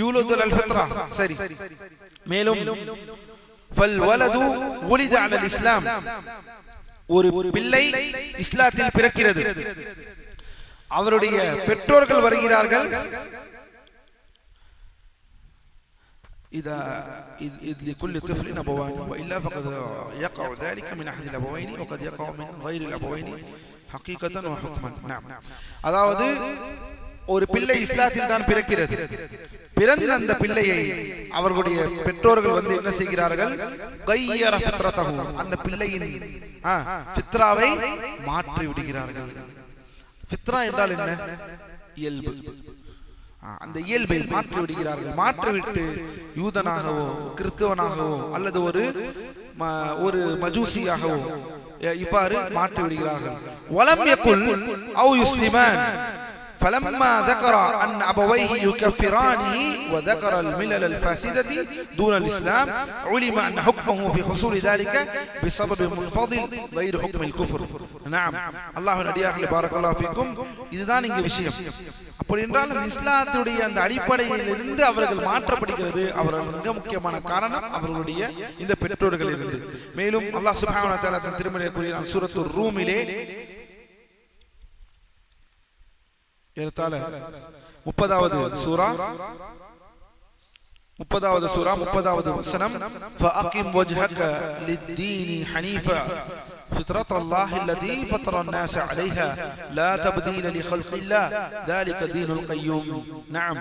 [SPEAKER 2] யூலதுல் அல் ஃபித்ரா, சரி. மேலும் ஃபல் வலது உலித அலல் இஸ்லாம், ஒரு பிள்ளை இஸ்லாத்தில் பிறக்கிறது. அவருடைய பெற்றோர்கள் வருகிறார்கள். إذا لكل طفل أبوان وإلا فقد يقع ذلك من أحد الأبوين وقد يقع من غير الأبوين حقيقة وحكما. نعم, அதாவது ஒரு பிள்ளை இஸ்லாத்தில் தான் பிறக்கிறது. பிறந்த அந்த பிள்ளையை அவர்களுடைய பெற்றோர்கள் வந்து என்ன செய்கிறார்கள்? கய்யர ஃபித்ரதஹு, அந்த பிள்ளையின் ஃபித்ராவை மாற்றி விடுகிறார்கள். ஃபித்ரா என்றால் என்ன? இயல்பு. அந்த இயல்பை மாற்றி விடுகிறார்கள். மாற்றிவிட்டு யூதனாகவோ கிறிஸ்தவனாகவோ அல்லது ஒரு மஜூசியாகவோ இவ்வாறு மாற்றி விடுகிறார்கள். வலம் யகுல் அவ் யுஸ்லிமான் فلما ذكر أن أبويه يكفرانه وذكر الملل الفاسدة دون الإسلام علم أن حكمه في حصول ذلك بسبب منفضل غير حكم الكفر. نعم, الله நடிகார்களே பாரக்கல்லாஹு ஃபீக்கும், இதுதான் இங்கே விஷயம். அப்படி என்றால் அந்த இஸ்லாத்துடைய அந்த அடிப்படையிலிருந்து அவர்கள் மாற்றப்படுகிறது. அவர்கள் மிக முக்கியமான காரணம் அவர்களுடைய இந்த பெற்றோர்கள் இருந்து. மேலும் அல்லாஹ் சுப்ஹானஹு வ தஆலா தன் திருமறையில் கூறினான் சூரத்துர் ரூமிலே ஏறத்தாழ 30வது சூரா 30வது வசனம், فأقم وجهك للدين حنيفا فطرة الله التي فطر الناس عليها لا تبديل لخلق الله ذلك الدين القيوم. نعم,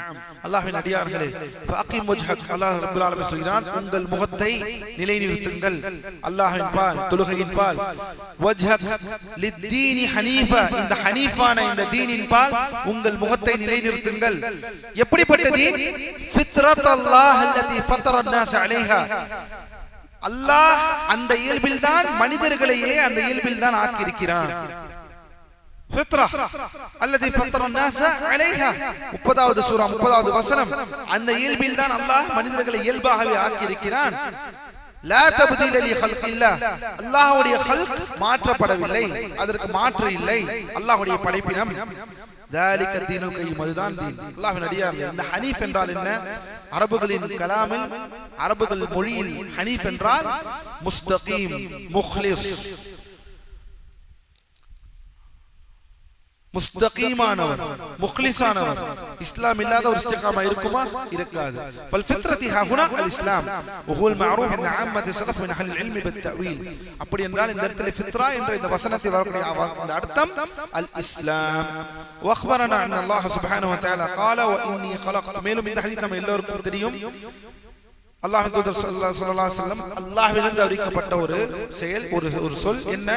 [SPEAKER 2] அல்லாஹ்வின் அடியார்களே, فأقم وجهك, அல்லாஹ் ரப்பல் ஆலமீன் சொல்கிறான், உங்கள் முகத்தை நிலைநிறுத்துங்கள் அல்லாஹ்வின் பால், தொழுகையின் பால். وجهك للدين حنيفا, இந்த ஹனீஃபான இந்த தீனின் பால் உங்கள் முகத்தை நிலைநிறுத்துங்கள். எப்படிப்பட்ட தீன்? فطرة الله التي فطر الناس عليها, அல்லாஹ் அந்த இயல்பில் தான் மனிதர்களையே அந்த இயல்பில் தான் ஆக்கியிருக்கிறான். ஃபித்ரா அல்லதி ஃபத்தர الناس عليها, 30வது சூரா 30வது வசனம். அந்த இயல்பில் தான் அல்லாஹ் மனிதர்களை இயல்பாகவே ஆக்கியிருக்கிறான். லா தப்தீல லி ஹல்கில்லாஹ், அல்லாஹ்வுடைய ஹல்க் மாற்றப்படவில்லை, அதற்கு மாற்று இல்லை. அல்லாஹ்வுடைய படைப்பினம் ذلك الدين القيم, அதுதான் தீன். அல்லாஹ்வின் அடியார்களே, இந்த ஹனீஃப் என்றால் என்ன? அரபுகளின் கலாமில், அரபுகள் மொழியில் ஹனீஃப் என்றால் முஸ்தகீம், முக்லிஸ், முஸ்தகீமானவர், முக்லிஸானவர். இஸ்லாம் இல்லாத ஒரு இஸ்திகாமா இருக்குமா? இருக்காது. فالفطرة ها هنا الاسلام وهو المعروف عند عامة السلف من اهل العلم بالتأويل. அப்படி என்றால் இந்த இடத்துல ஃபித்ரா என்ற இந்த வசனத்தில் வரக்கூடிய இந்த அர்த்தம் அல் இஸ்லாம். واخبرنا ان الله سبحانه وتعالى قال واني خلقت. மேலும் இந்த ஹதீஸ் நம்ம எல்லாருக்கும் தெரியும். அல்லாஹ்வின் தூதர் ஸல்லல்லாஹு அலைஹி வஸல்லம் அல்லாஹ்விலிருந்து அறிவிக்கப்பட்ட ஒரு செயல், ஒரு சொல் என்ன?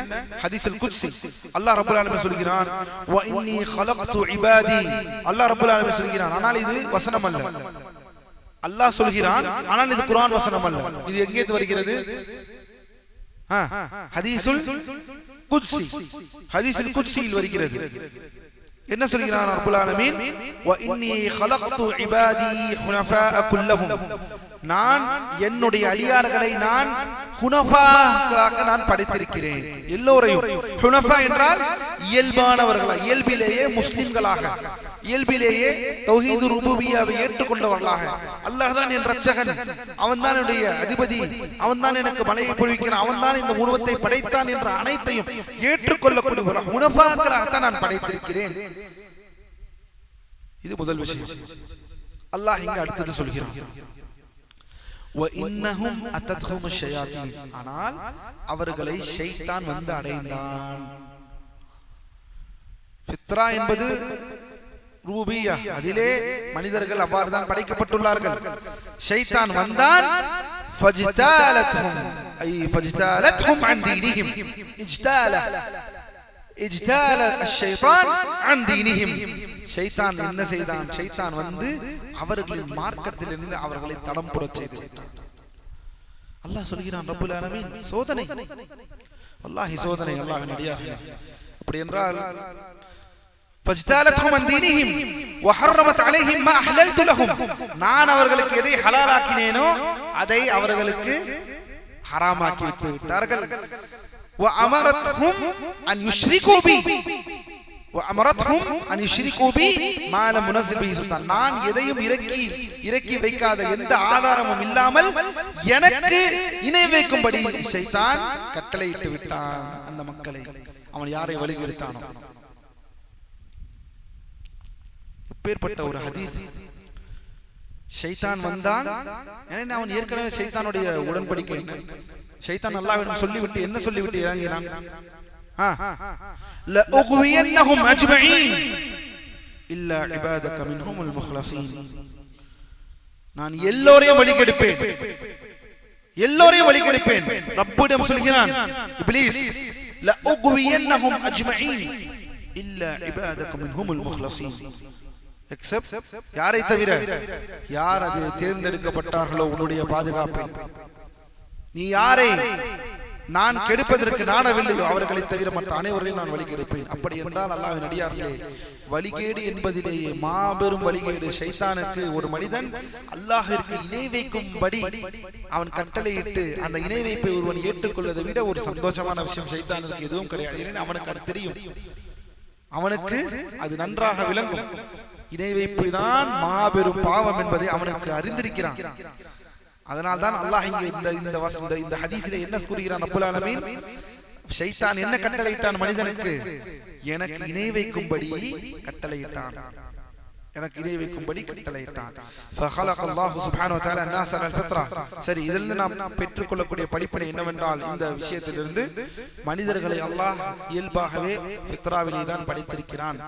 [SPEAKER 2] ஹதீஸுல் குத்ஸி. அல்லாஹ் ரப்பல் ஆலமீன் சொல்கிறான் வ இன்னி خلقت عبادي. அல்லாஹ் ரப்பல் ஆலமீன் சொல்கிறான், ஆனால் இது வசனம் அல்ல. அல்லாஹ் சொல்கிறான், ஆனால் இது குர்ஆன் வசனம் அல்ல. இது எங்கே இருந்து வருகிறது? ஹதீஸுல் குத்ஸி. ஹதீஸுல் குத்ஸியில் வருகிறது. என்ன சொல்கிறான் ரப்பல் ஆலமீன்? வ இன்னி خلقت عبادي حنفاء كلهم. நான் என்னுடைய அடியார்களை நான் ஹுனஃபாக்களாக நான் படைத்திருக்கிறேன். எல்லோரையும். ஹுனஃபா என்றால் இயல்பானவர்களாக, இயல்பிலேயே முஸ்லிம்களாக, இயல்பிலேயே தௌஹீது ருபூபிய்யாவை ஏற்றுக்கொண்டவர்களாக. அல்லாஹ் தான் என் ரட்சகன், அவன் தான் என்னுடைய அதிபதி, அவன் தான் எனக்கு மலையை பொழிக்கிறான், அவன் தான் இந்த உருவத்தை படைத்தான் என்ற அனைத்தையும் ஏற்றுக்கொள்ளக்கூடிய ஹுனஃபாக்களாகத்தான் நான் படைத்திருக்கிறேன். இது முதல் விஷயம். அல்லாஹ் இங்கு அடுத்தது சொல்கிறான் وَإِنَّهُمْ أَتَتْهُمُ الشَّيَاطِينُ. ஆனால் அவர்களை ஷைத்தான் வந்து அடைந்தான். ஃபித்ரா என்பது ரூபியா, அதிலே மனிதர்கள் அவ்வாறு தான் படைக்கப்பட்டுள்ளார்கள். ஷைத்தான் வந்தான். فَاجْتَالَتْهُمْ أي فَاجْتَالَتْهُمْ عن دينهم. اجتال الشيطان عن دينهم. ஷைத்தான் என்ன செய்தான்? ஷைத்தான் வந்து அவர்களின் மார்க்கத்திலிருந்து அவர்களை தடம் புறச் செய்து விட்டான். அல்லாஹ் சொல்கிறான் ரப்பல் ஆலமீன், சோதனை, வல்லாஹி சோதனை. அல்லாஹ்வின் அடியார்களே, அப்படி என்றால் فاجتالتهم عن دينهم وحرمت عليهم ما احللت لهم. நான் அவர்களுக்கு எதை ஹலாலாக்கினேனோ அதை அவர்களுக்கு ஹராமாக்கி விட்டு விட்டார்கள். وأمرتهم أن يشركوا بي وأمرتهم أن يشركوا بي ما لم ينزل به سلطان. நான் எதையும் இறக்கி வைக்காத, எந்த ஆதாரமும் இல்லாமல் எனக்கு இணை வைக்கும்படி ஷைத்தான் கட்டளையிட்டு விட்டான் அந்த மக்களை. அவன் யாரை வழிகெடுத்தானோ. எப்பேற்பட்ட ஒரு ஹதீஸ். ஷைத்தான் வந்தான். ஏன்னா அவன் ஏற்கனவே ஷைத்தானுடைய உடன்படிக்கை. ஷைத்தான் அல்லாஹ்விடம் சொல்லிவிட்டு என்ன சொல்லிவிட்டு இறங்கினான்? لأغوينهم أجمعين إلا عبادك منهم المخلصين. நான் எல்லோரையும் வழிகெடுப்பேன், எல்லோரையும் வழிகெடுப்பேன். ரப்பிடம் சொல்கிறான் இப்லீஸ், لأغوينهم أجمعين إلا عبادك منهم المخلصين. except யாரை தவிர, யார் அது தேர்ந்தெடுக்கப்பட்டார்களோ உன்னுடைய பாதுகாப்பை, நீ யாரை நான் கெடுப்பதற்கு நாடவில்லையோ அவர்களை தவிர மற்ற அனைவரையும் நான் வழிகெடுப்பேன். அப்படி என்றால் அல்லாஹ்வின் அடியார்களே, வழிகேடு என்பதிலேயே மாபெரும் வழிகேடு. ஷைத்தானுக்கு ஒரு மனிதன் அல்லாஹ்விற்கு இணை வைக்கும்படி அவன் கட்டளையிட்டு அந்த இணை வைப்பை ஒருவன் ஏற்றுக்கொள்வதை விட ஒரு சந்தோஷமான விஷயம் ஷைத்தானுக்கு எதுவும் கிடையாது. அவனுக்கு அது தெரியும், அவனுக்கு அது நன்றாக விளங்கும். இணை வைப்பு தான் மாபெரும் பாவம் என்பதை அவனுக்கு அறிந்திருக்கிறான். அதனால் தான் அல்லாஹ் இங்கே இந்த ஹதீஸிலே என்ன கூறுகிறான் ரப்பல் ஆலமீன்? ஷைத்தான் என்ன கட்டளையிட்டான் மனிதனுக்கு? எனக்கு இணை வைக்கும்படி கட்டளையிட்டான், எனக்கு இணை வைக்கும்படி கட்டளையிட்டான். فخلق الله سبحانه وتعالى الناس على الفطرة. சரி, இதிலிருந்து நாம் பெற்றுக்கொள்ளக்கூடிய படிப்பினை என்னவென்றால், இந்த விஷயத்திலிருந்து மனிதர்களை அல்லாஹ் இயல்பாகவே ஃபித்ராவிலே தான் படைத்திருக்கிறான்.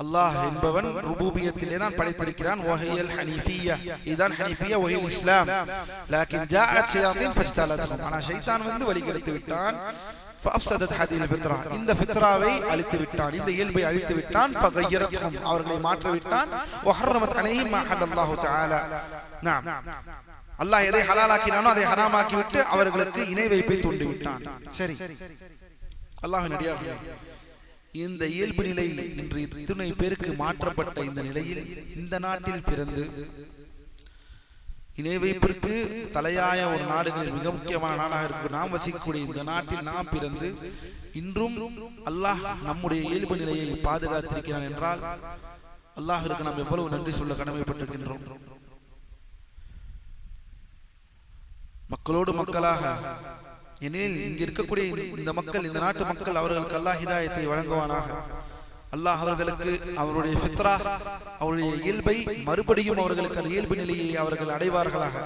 [SPEAKER 2] அல்லாஹ் என்பவன் ருபூபியத்திலே தான் படைத்திருக்கிறான். வஹியல் ஹனீஃபிய்யா, இதுதான் ஹனீஃபிய்யா, வஹியல் இஸ்லாம். லாக்கின் ஜாஅத் ஷயாத்தீன் ஃபஜ்தலத்ஹும். ஆனா ஷைத்தான் வந்து வழிகெடுத்து விட்டான். ஃபஅஃஸதத் ஹதீல் ஃபித்ரா, இந்த ஃபித்ராவை அழித்து விட்டான், இந்த இயல்பை அழித்து விட்டான். ஃபகய்யரத்ஹும், அவர்களை மாற்றி விட்டான். வஹர்ரமத் அலைஹிம் மா ஹல்லல்லாஹு தஆலா. நாம் அல்லாஹ் எதை ஹலாலாக்கினானோ அதை ஹராமாக்கி விட்டு அவர்களுக்கு இணை வைப்பை தூண்டி விட்டான். சரி, அல்லாஹ்வின் அடியார்களே, இந்த இயல்பு நிலை இன்று இத்தனை பேருக்கு மாற்றப்பட்ட இந்த நிலையில் இந்த நாட்டில் பிறந்து இணை வைப்பிற்கு தலையாய ஒரு நாடுகளில் மிக முக்கியமான நாடாக இருக்கு நாம் வசிக்கக்கூடிய இந்த நாட்டில் நாம் பிறந்து இன்றும் அல்லாஹ் நம்முடைய இயல்பு நிலையை பாதுகாத்திருக்கிறான் என்றால் அல்லாஹ்விற்கு நாம் எவ்வளவு நன்றி சொல்ல கடமைப்பட்டிருக்கின்றோம். மக்களோடு மக்களாக எனில் இங்கு இருக்கக்கூடிய இந்த மக்கள், இந்த நாட்டு மக்கள், அவர்களுக்கு அல்லாஹ் ஹிதாயத்தை வழங்குவானாக. அல்லாஹ் அவர்களுக்கு அவருடைய ஃபித்ரா, அவருடைய இயல்பை மறுபடியும் அவர்களுக்கு அந்த இயல்பு நிலையை அவர்கள் அடைவார்களாக.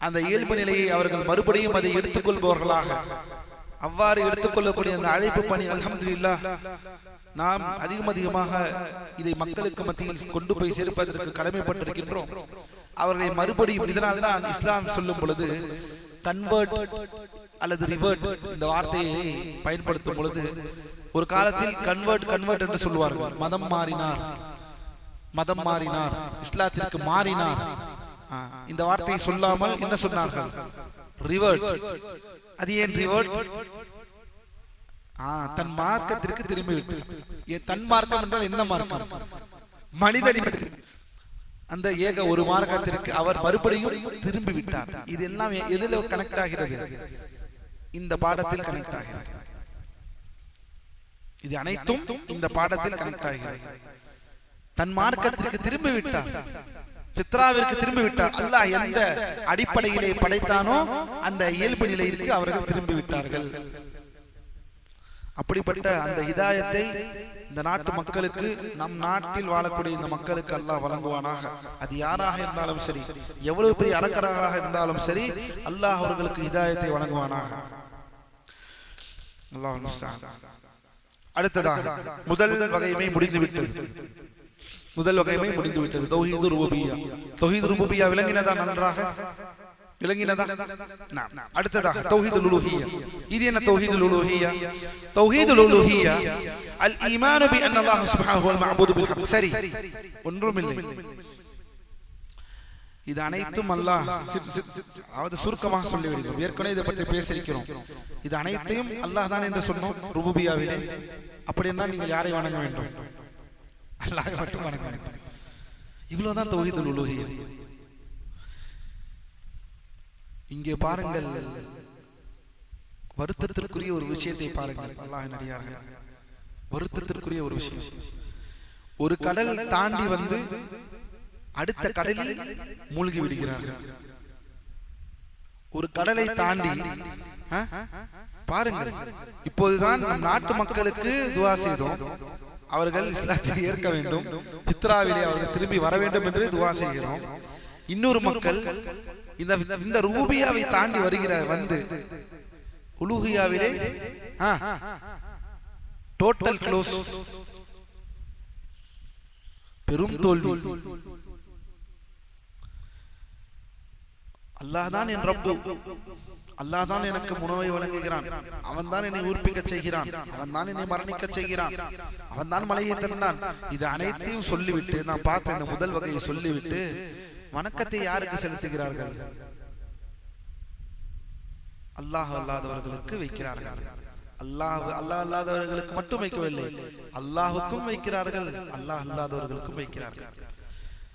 [SPEAKER 2] அந்த இயல்பு நிலையை அவர்கள் மறுபடியும் அதை எடுத்துக்கொள்பவர்களாக. அவ்வாறு எடுத்துக்கொள்ளக்கூடிய அந்த அழைப்பு பணி அல்ஹம்துலில்லாஹ் நாம் அதிகமாக இதை மக்களுக்கு மத்தியில் கொண்டு போய் சேர்ப்பதற்கு கடமைப்பட்டிருக்கின்றோம். அவர்களை மறுபடியும், இதனால்தான் இஸ்லாம் சொல்லும் பொழுது கன்வெர்ட் அல்லது ரிவர்ட் இந்த வார்த்தையை பயன்படுத்தும் பொழுது, ஒரு காலத்தில் கன்வெர்ட் என்று சொல்லுவார்கள். மதம் மாறினார், இஸ்லாத்திற்கு மாறினார். இந்த வார்த்தையை சொல்லாமல் என்ன சொன்னார்கள்? ரிவர்ட். அது ஏன் ரிவர்ட்? தன் மார்க்கத்திற்கு திரும்பிவிட்டார். தன் மார்க்கம் என்றால் என்ன மார்க்கம்? மனிதனி அந்த ஏக ஒரு மார்க்கத்திற்கு அவர் மறுபடியும் திரும்பி விட்டார். இது எல்லாம் எதில் கனெக்ட் ஆகிறது? இந்த பாடத்தில் கனெக்ட் ஆகிறது. இது அனைத்தும் இந்த பாடத்தில் கனெக்ட் ஆகிறது. தன் மார்க்கத்திற்கு திரும்பி விட்டார், ஃபித்ராவிற்கு திரும்பி விட்டார். அல்லாஹ் எந்த அடிப்படையிலே படைத்தானோ அந்த இயல்பு நிலையிற்கு அவர்கள் திரும்பி விட்டார்கள். அப்படிப்பட்ட அந்த ஹிதாயத்தை இந்த நாட்டு மக்களுக்கு, நம் நாட்டில் வாழக்கூடிய இந்த மக்களுக்கு அல்லாஹ் வழங்குவானாக. அது யாராக இருந்தாலும் சரி, எவ்வளவு பெரிய அரக்கராக இருந்தாலும் சரி, அல்லாஹ் அவர்களுக்கு ஹிதாயத்தை வழங்குவானாக. அல்லாஹ் முஸ்தஆன். அடுத்ததாக முதல் வகைமை முடிந்துவிட்டது. தௌஹீது ருபூபிய்யா. தௌஹீது ருபூபிய்யா விளங்கினதா? நன்றாக விளங்கினதா? அடுத்ததாக தௌஹீதுல் உலூஹிய்யா. இது என்ன தௌஹீதுல் உலூஹிய்யா? தௌஹீதுல் உலூஹிய்யா அல் ஈமானு பி அன்ன அல்லாஹ் சுப்ஹானஹு வல் மஅபூது பில் ஹக். சரி, ஒன்றுமில்லை. இது அனைத்தும் அல்லாஹ், அதாவது சுருக்கமாக சொல்லிவிடுகிறோம். ஏற்கனவே இதை பற்றி பேசியிருக்கிறோம். இது அனைத்தையும் அல்லாஹ் தான் என்று சொன்னோம் ருபூபிய்யாவிலே. அப்படி என்றால் நீங்கள் யாரை வணங்க வேண்டும்? அல்லாஹ் மட்டும் வணங்க வேண்டும். இவ்வளவுதான் தௌஹீதுல் உலூஹிய்யா. இங்கே பாருங்கள், வருத்தத்திற்குரிய ஒரு விஷயத்தை பாருங்கள். அல்லாஹ்வின் அடியார்களே, வருத்தத்திற்குரிய ஒரு விஷயம். ஒரு கடல் தாண்டி வந்து அடுத்த கடலில் மூழ்கி விடுகிறார்கள். ஒரு கடலை தாண்டி பாருங்கள். இப்போதுதான் நம் நாட்டு மக்களுக்கு துஆ செய்தோம். அவர்கள் இஸ்லாத்தை ஏற்க வேண்டும், ஃபித்ராவிலே அவர்கள் திரும்பி வர வேண்டும் என்று துஆ செய்கிறோம். இன்னொரு மக்கள் இந்த ரூபியாவை தாண்டி வருகிறார், வந்து உலூஹியாவிலே டோட்டல் க்ளோஸ், பெரும் தோல்வி. அல்லாஹ் தான் என் ரப்பு, அல்லாஹ் தான் எனக்கு உணவை வழங்குகிறான், அவன் தான் என்னை உயிர்ப்பிக்க செய்கிறான், அவன் தான் என்னை மரணிக்க செய்கிறான், அவன் தான் மலையை தந்தான். இது அனைத்தையும் சொல்லிவிட்டு, நான் பார்த்த இந்த முதல் வகையை சொல்லிவிட்டு வணக்கத்தை யாருக்கு செலுத்துகிறார்கள்? அல்லாஹ் அல்லாதவர்களுக்கு வைக்கிறார்கள். அல்லாஹ் அல்லாதவர்களுக்கு மட்டும் வைக்கவில்லை, அல்லாஹுக்கும் வைக்கிறார்கள், அல்லாஹ் அல்லாதவர்களுக்கும் வைக்கிறார்கள்.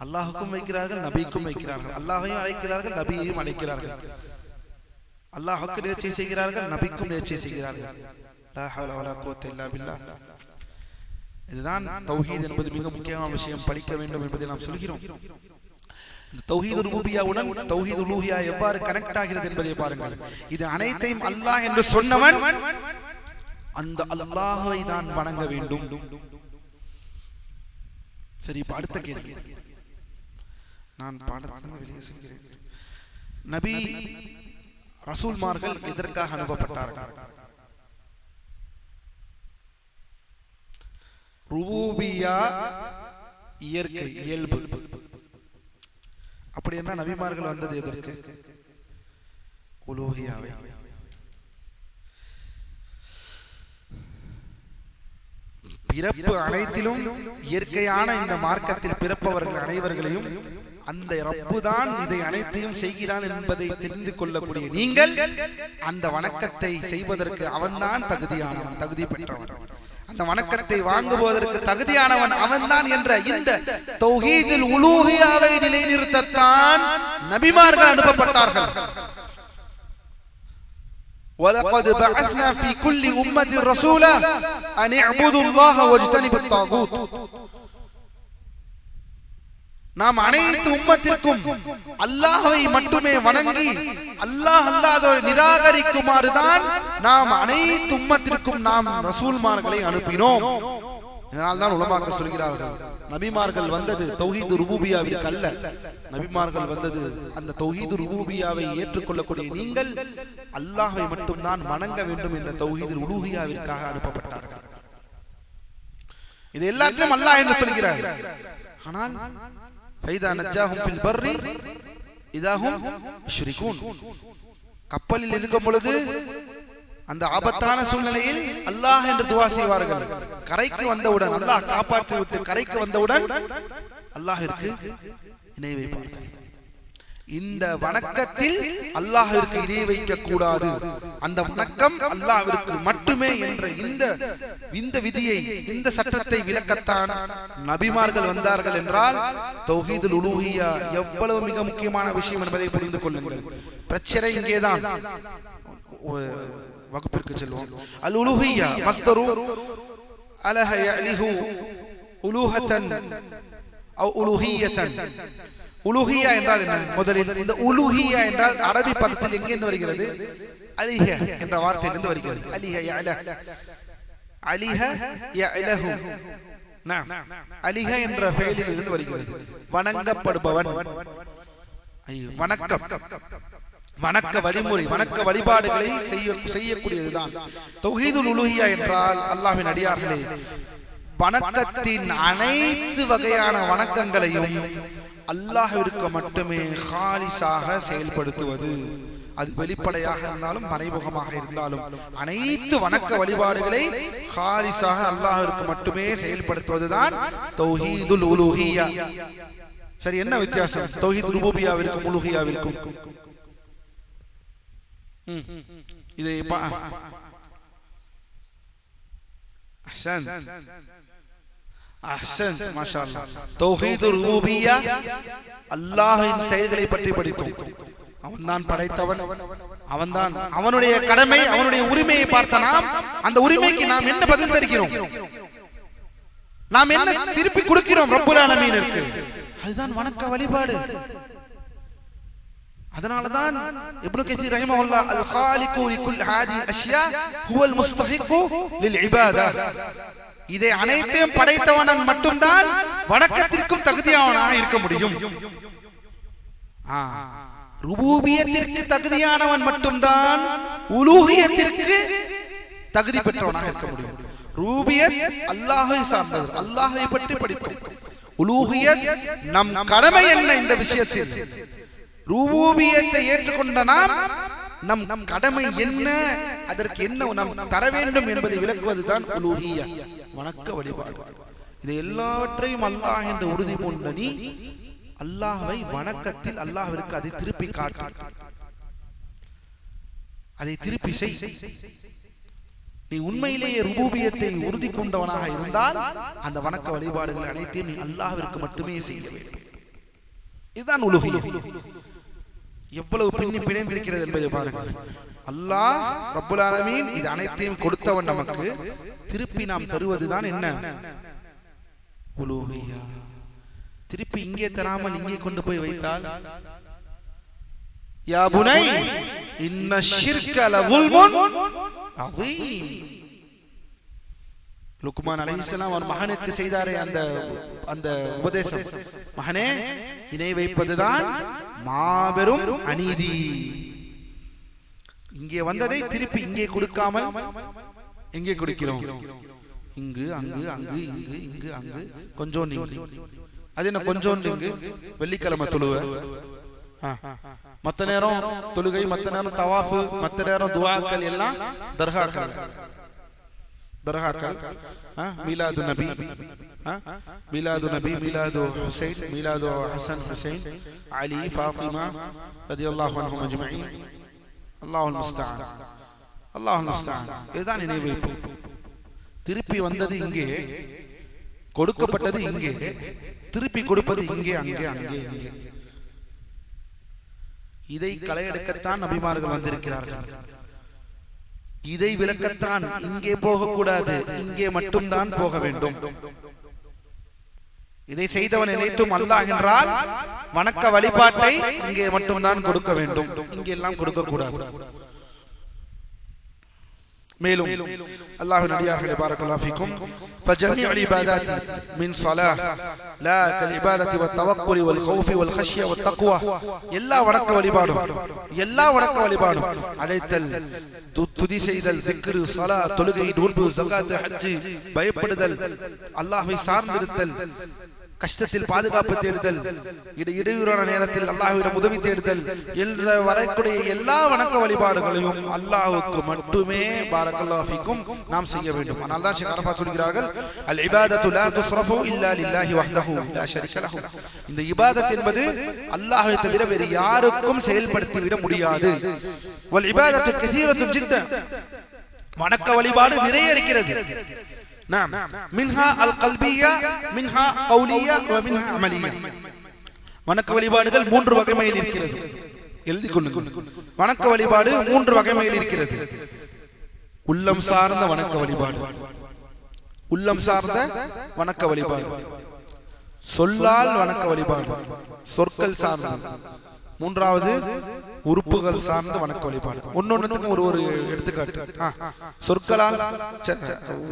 [SPEAKER 2] அல்லாஹுக்கும் வைக்கிறார்கள், நபிக்கும் வைக்கிறார்கள். அல்லாஹையும் அழைக்கிறார்கள், நபியையும் அழைக்கிறார்கள். அல்லாஹுக்கு நேர்ச்சை செய்கிறார்கள், நபிக்கும் நேர்ச்சை செய்கிறார்கள். லா ஹவ்ல வலா குவத்த இல்லா பில்லாஹ். இதுதான் தௌஹீத் என்பது மிக முக்கியமான விஷயம், படிக்க வேண்டும் என்பதை நாம் சொல்கிறோம். தௌஹீது ருபூபிய்யாவுடன் தௌஹீது உலூஹிய்யா எவ்வாறு கனெக்ட் ஆகிறது என்பதை பாருங்கள். இது அனைத்தையும் அல்லாஹ் என்று சொன்னவன் அந்த அல்லாஹ்வை தான் வணங்க வேண்டும். சரி, இப்ப அடுத்த கேள்வி நான் பாடத்திலிருந்து வெளியே செல்கிறேன். நபி ரசூல்மார்கள் எதற்காக அனுப்பப்பட்டார்கள்? ருபூபிய்யா இயற்கை, இயல்பு. அப்படி என்ன நபிமார்கள் வந்தது எதற்கு? உலூஹியாவை. பிறப்பு அனைத்திலும் இயற்கையான இந்த மார்க்கத்தில் பிறப்பவர்கள் அனைவர்களையும் அந்த ரப்பு தான் இதை அனைத்தையும் செய்கிறான் என்பதை தெரிந்து கொள்ளக்கூடிய நீங்கள் அந்த வணக்கத்தை செய்வதற்கு அவன்தான் தகுதியானவன், தகுதி பெற்றவன். அந்த வணக்கத்தை வாங்குவதற்கு தகுதியானவன் அவன்தான் என்ற இந்த தௌஹீதுல் உலூஹியாவை நிலைநிறுத்தத்தான் நபிமார்கள் அனுப்பப்பட்டார்கள். وَلَقَدْ بَعَثْنَا فِي كُلِّ أُمَّةٍ رَسُولًا أَنِ اعْبُدُوا اللَّهَ وَاجْتَنِبُوا الطَّاغُوتَ. நாம் அனைத்து உம்மத்திற்கும் அல்லாஹ்வை மட்டுமே வணங்கி அல்லாஹ் அல்லாஹ்வை நிராகரிக்குமாறுதான் நாம் அனைத்து உம்மத்திற்கும் நாம் ரசூல்மார்களை அனுப்பினோம். இதனால்தான் உலமாக்கள் சொல்கிறார்கள், நபிமார்கள் வந்தது தௌஹீது ருபூபியாவிற்கு அல்ல. நபிமார்கள் வந்தது அந்த தௌஹீது ருபூபியாவை ஏற்றுக்கொள்ளக்கூடிய நீங்கள் அல்லாஹ்வை மட்டும்தான் வணங்க வேண்டும் என்ற தௌஹீது உலூஹியாவிற்காக அனுப்பப்பட்டார்கள். இது எல்லாத்தையும் அல்லாஹ் என்று சொல்கிறார். ஆனால் ஃபைதா நஜ்ஜாஹும் ஃபில் பர்ரி இதஹும் யுஷ்ரிகூன். கப்பலில் இருக்கும் பொழுது அந்த ஆபத்தான சூழ்நிலையில் அல்லாஹ் என்று துஆ செய்வார்கள். கரைக்கு வந்தவுடன் அல்லாஹ் காப்பாற்றி விட்டு கரைக்கு வந்தவுடன் அல்லாஹ்விற்கு இணை வைப்பார்கள். இந்த வணக்கத்தில் அல்லாஹ்விற்கு இணை வைக்க கூடாது, அந்த வணக்கம் அல்லாஹ்விற்கு மட்டுமே என்ற இந்த விதியை இந்த சட்டத்தை விளக்கத்தான் நபிமார்கள் வந்தார்கள் என்றால் தௌஹீதுல் உலூஹியா எவ்வளவு மிக முக்கியமான விஷயம் என்பதை புரிந்து கொள்ளுங்கள். பிரச்சனை இங்கேதான். வகுப்பிற்கு செல்வோம். அல் உலூஹியா மஸ்தரு அலஹ யஅலிஹு உலூஹத்தன் அவ் உலூஹியத்தன். உலூஹியா என்றால் என்ன? முதலில் இந்த உலூஹியா என்றால் அரபி பதத்தில் எங்கிருந்து வருகிறது? அலிஹ என்ற வார்த்தையிலிருந்து வருகிறது. அலிஹ யஅலஹ, அலிஹ யஅலஹு. நாம் அலிஹ என்ற ஃபெயலில் இருந்து வருகிறது. வணங்கப்படுபவன், வணக்கம், வணக்க வழிமுறை, வணக்க வழிபாடுகளை செய்யக்கூடியதுதான் தௌஹீதுல் உலூஹியா என்றால். அல்லாஹ்வின் அடியார்களே, வணக்கத்தின் அனைத்து வகையான வணக்கங்களையும் அல்லாஹ்விற்கு மட்டுமே ஹாலிஸாக செயல்படுத்துவது. அது வெளிப்படையாக இருந்தாலும் மறைமுகமாக இருந்தாலும் அனைத்து வணக்க வழிபாடுகளை ஹாலிஸாக அல்லாஹ்விற்கு மட்டுமே செயல்படுத்துவதுதான் தௌஹீதுல் உலூஹியா. சரி, என்ன வித்தியாசம் தௌஹீதுல் ருபூபியாவிற்கும் உலூஹியாவிற்கும்? இதை தௌஹீதுர் ருபூபிய்யா அல்லாஹ்வின் செயல்களை பற்றி படித்தோம். அவன்தான் படைத்தவன், அவன்தான் அவனுடைய கடமை, அவனுடைய உரிமையை பார்த்த நாம் அந்த உரிமைக்கு நாம் என்ன பதில் தருகிறோம், நாம் என்ன திருப்பி கொடுக்கிறோம் ரப்புல் ஆலமீனுக்கு? அதுதான் வணக்க வழிபாடு. அதனாலதான் இப்னு கஸீர் ரஹிமஹுல்லாஹ் அல் காலிகு லிகுல் ஹாதி அஷ்யா ஹுவல் முஸ்தஹிகு லில் இபாதா. இதை அனைத்தையும் படைத்தவன் மட்டும்தான் வணக்கத்திற்கும் தகுதியானவனாக இருக்க முடியும். ருபூபியத்திற்கு தகுதியானவன் மட்டும்தான் உலூஹியத்திற்கு தகுதி பெற்றவனாக இருக்க முடியும். ரூபியத் அல்லாஹ்வை சார்ந்தது, அல்லாஹ்வை பற்றி படித்தோம். உலூஹியத் நம் கடமை என்ன இந்த விஷயத்தில்? ரூபூபியத்தை ஏற்றுக்கொண்ட நாம் நம் கடமை என்ன, அதற்கு என்ன நாம் தர வேண்டும் என்பதை விளக்குவதுதான் உலூஹியா, வணக்க வழிபாடு. இது எல்லாவற்றையும் அல்லாஹ் என்று உறுதி பூண்ட நீ அல்லாஹ்வை வணக்கத்தில் அல்லாஹ்விற்கு அதை திருப்பி காட்டு, அதை திருப்பி செய். நீ உண்மையிலேயே ருபூபியத்தை உறுதி கொண்டவனாக இருந்தால் அந்த வணக்க வழிபாடுகள் அனைத்தையும் நீ அல்லாஹ்விற்கு மட்டுமே செய்ய வேண்டும். இதுதான் உலூஹியா. எவ்வளவு பின்னி பிணைந்திருக்கிறது என்பதை பாருங்கள். அல்லாஹ் ரப்புல் ஆலமீன் இது அனைத்தையும் கொடுத்தவன் நமக்கு, திருப்பி நாம் தருவதுதான் என்ன? உலூஹியா. திருப்பி இங்கே தராமல் இங்கே கொண்டு போய் வைத்தால், யா புனை இன்ன ஷிர்க லظுல்முன் அதீம். லுக்மான் அலைஹிஸ்ஸலாம் அவர் மகனுக்கு செய்தாரே அந்த உபதேசம், மகனே இணை வைப்பதுதான் மாபெரும் அநீதி. இங்கே வந்ததை திருப்பி இங்கே கொடுக்காமல் எங்கே கொடுக்கிறோம்? இங்கு அங்கு அங்கு இங்கு இங்கு அங்கு கொஞ்சம் நீங்க. அது என்ன கொஞ்சம் நீங்க? வெள்ளிக்கிழமை தொழுவ, மத்த நேரம் தொழுகை, மத்த நேரம் தவாஃபு, மத்த நேரம் துஆக்கள் எல்லாம் தர்காக்கள். மீலாது நபி, மீலாது நபி, மீலாது ஹுசைன், மீலாது ஹசன் ஹுசைன், அலி, ஃபாத்திமா ரலியல்லாஹு அன்ஹும் அஜ்மஈன். அல்லாஹுல் முஸ்தஆன், அல்லாஹுல் முஸ்தஆன். இதுதான் இணை வைப்பு. திருப்பி வந்தது இங்கே, கொடுக்கப்பட்டது இங்கே, திருப்பி கொடுப்பது இங்கே அங்கே அங்கே இங்கே. இதை களையெடுக்கத்தான் நபிமார்கள் வந்திருக்கிறார்கள். இதை விளக்கத்தான் இங்கே போகக்கூடாது, இங்கே மட்டும்தான் போக வேண்டும். இதை செய்தவன் நினைத்தும் அல்லாஹ் என்றால் வணக்க வழிபாட்டை இங்கே மட்டும்தான் கொடுக்க வேண்டும், இங்கே எல்லாம் கொடுக்க கூடாது. மேலும் அல்லாஹ்வின் அடியார்களே பாரக்கல்லாஹு ஃபீக்கும் ஃபஜமீஉல் இபாதாத்தி மின் ஸலாஹ் லா கல் இபாதத்தி வத் தவக்குல் வல் கௌஃப் வல் கஷ்ய வத் தக்வா, எல்லா வணக்க வழிபாடும் அழைத்தல், துதி செய்தல், திக்ர், ஸலாத், தொழுகை, நோன்பு, ஸகாத், ஹஜ், பயப்படுதல், அல்லாஹ்வை சார்ந்திருத்தல், கஷ்டத்தில் பாதுகாப்பு தேடுதல், இடையூறான நேரத்தில் அல்லாஹ்விடம் உதவி தேடுதல் என்ற வரக்கூடிய எல்லா வணக்க வழிபாடுகளையும் அல்லாஹ்வுக்கு மட்டுமே பாரக்கல்லாஹு ஃபீக்கும் நாம் செய்ய வேண்டும். அதனால தான் ஷேக் அரஃபாத் சொல்கிறார்கள், அல் இபாதத்து லா துஸ்ரஃபு இல்லா லில்லாஹி வஹ்தஹு லா ஷரீக லஹு. இந்த இபாதத் என்பது அல்லாஹ்வை தவிர வேறு யாருக்கும் செயல்படுத்தி விட முடியாது. வல் இபாதத்து கஸீரத்து ஜித்தன், வணக்க வழிபாடு நிறைய இருக்கிறது. மின்ஹா அல் கல்பியா, மின்ஹா கௌலியா வ மின்ஹா அமலியா. வணக்க வழிபாடுகள் 3 வகைமையில் இருக்கிறது, எழுதிக் கொள்ளுங்கள். வணக்க வழிபாடு 3 வகைமையில் இருக்கிறது. உள்ளம் சார்ந்த வணக்க வழிபாடு, உள்ளம் சார்ந்த வணக்க வழிபாடு, சொல்லால் வணக்க வழிபாடு, சொற்கள் சார்ந்த, மூன்றாவது உறுப்புகள் சார்ந்த வணக்க வழிபாடு. ஒன்னொன்னுக்கும் ஒரு எடுத்துக்காட்டு. சொற்களால்,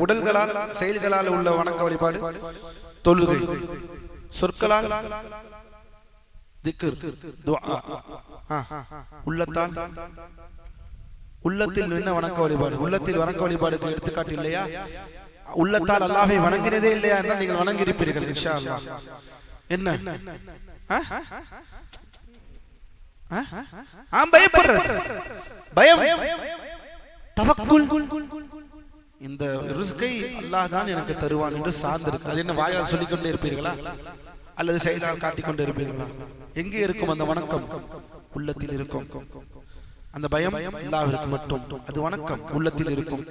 [SPEAKER 2] உடல்களால், செயல்களால் உள்ள வணக்க வழிபாடு தொழுகை, சொற்களால் திக்ர், துஆ, உள்ளத்தால், உள்ளத்தில் என்ன வணக்க வழிபாடு, உள்ளத்தில் வணக்க வழிபாடுக்கு எடுத்துக்காட்டு இல்லையா? உள்ளத்தால் அல்லாஹ்வை வணங்கினதே இல்லையா என்ன நீங்கள் வணங்கி இருப்பீர்கள் இன்ஷா அல்லாஹ். என்ன பயப்படுறது, பயம், தவக்குல், இந்த ரிஸ்கை அல்லாஹ் தான் எனக்கு தருவான் என்று சார்ந்திருக்கு. அது என்ன வாயால் சொல்லிக்கொண்டே இருப்பீர்களா அல்லது செயலால் காட்டிக்கொண்டே இருப்பீர்களா? எங்கே இருக்கும் அந்த வணக்கம்? உள்ளத்தில் இருக்கும். அந்த பயம் அல்லாஹ்விற்கு மட்டும், அது வணக்கம் உள்ளத்தில் இருக்கும்.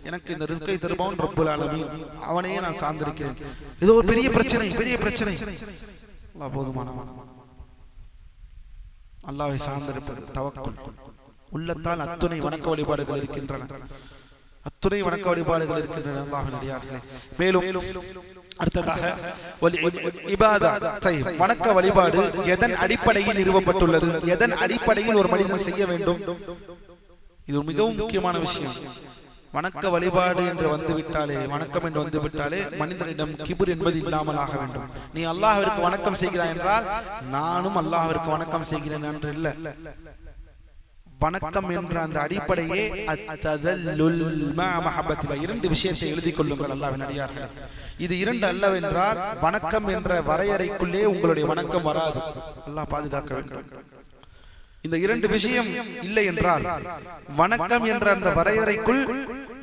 [SPEAKER 2] எனக்கு இந்த ரிஸ்கை தருவான் ரப்புல் ஆலமீன், அவனையே நான் சார்ந்திருக்கிறேன். இது ஒரு பெரிய பிரச்சனை, அல்லாஹ் போதுமானவன். அல்லாஹ்வை சார்ந்திருப்பது தவக்குல். உள்ளத்தால் அத்துணை வணக்க வழிபாடுகள் இருக்கின்றன, அல்லாஹ்வின் அடியார்களே. மேலும் அடுத்ததாக வணக்க வழிபாடு எதன் அடிப்படையில் நிறுவப்பட்டுள்ளது, எதன் அடிப்படையில் ஒரு மனிதன் செய்ய வேண்டும்? இது மிகவும் முக்கியமான விஷயம். வணக்க வழிபாடு என்று வந்துவிட்டாலே, வணக்கம் என்று வந்துவிட்டாலே மனிதனிடம் கிபுர் என்பது இல்லாமல் ஆக வேண்டும். நீ அல்லாஹ்விற்கு வணக்கம் செய்கிறாய் என்றால் நானும் அல்லாஹ்விற்கு வணக்கம் செய்கிறேன் என்று இல்லை. வணக்கம் என்ற அந்த அடிப்படையே அத்ததல்லுல் மா மஹப்பத்தில. 2 விஷயத்தை எழுதிக் கொள்ளுங்கள் அல்லாஹ்வின் அடியார்களே. இது 2 அல்லவென்றால் வணக்கம் என்ற வரையறைக்குள்ளே உங்களுடைய வணக்கம் வராது. அல்லாஹ் பாதுகாக்க வேண்டும். இந்த 2 விஷயம் இல்லை என்றால் வணக்கம் என்ற அந்த வரையறைக்குள்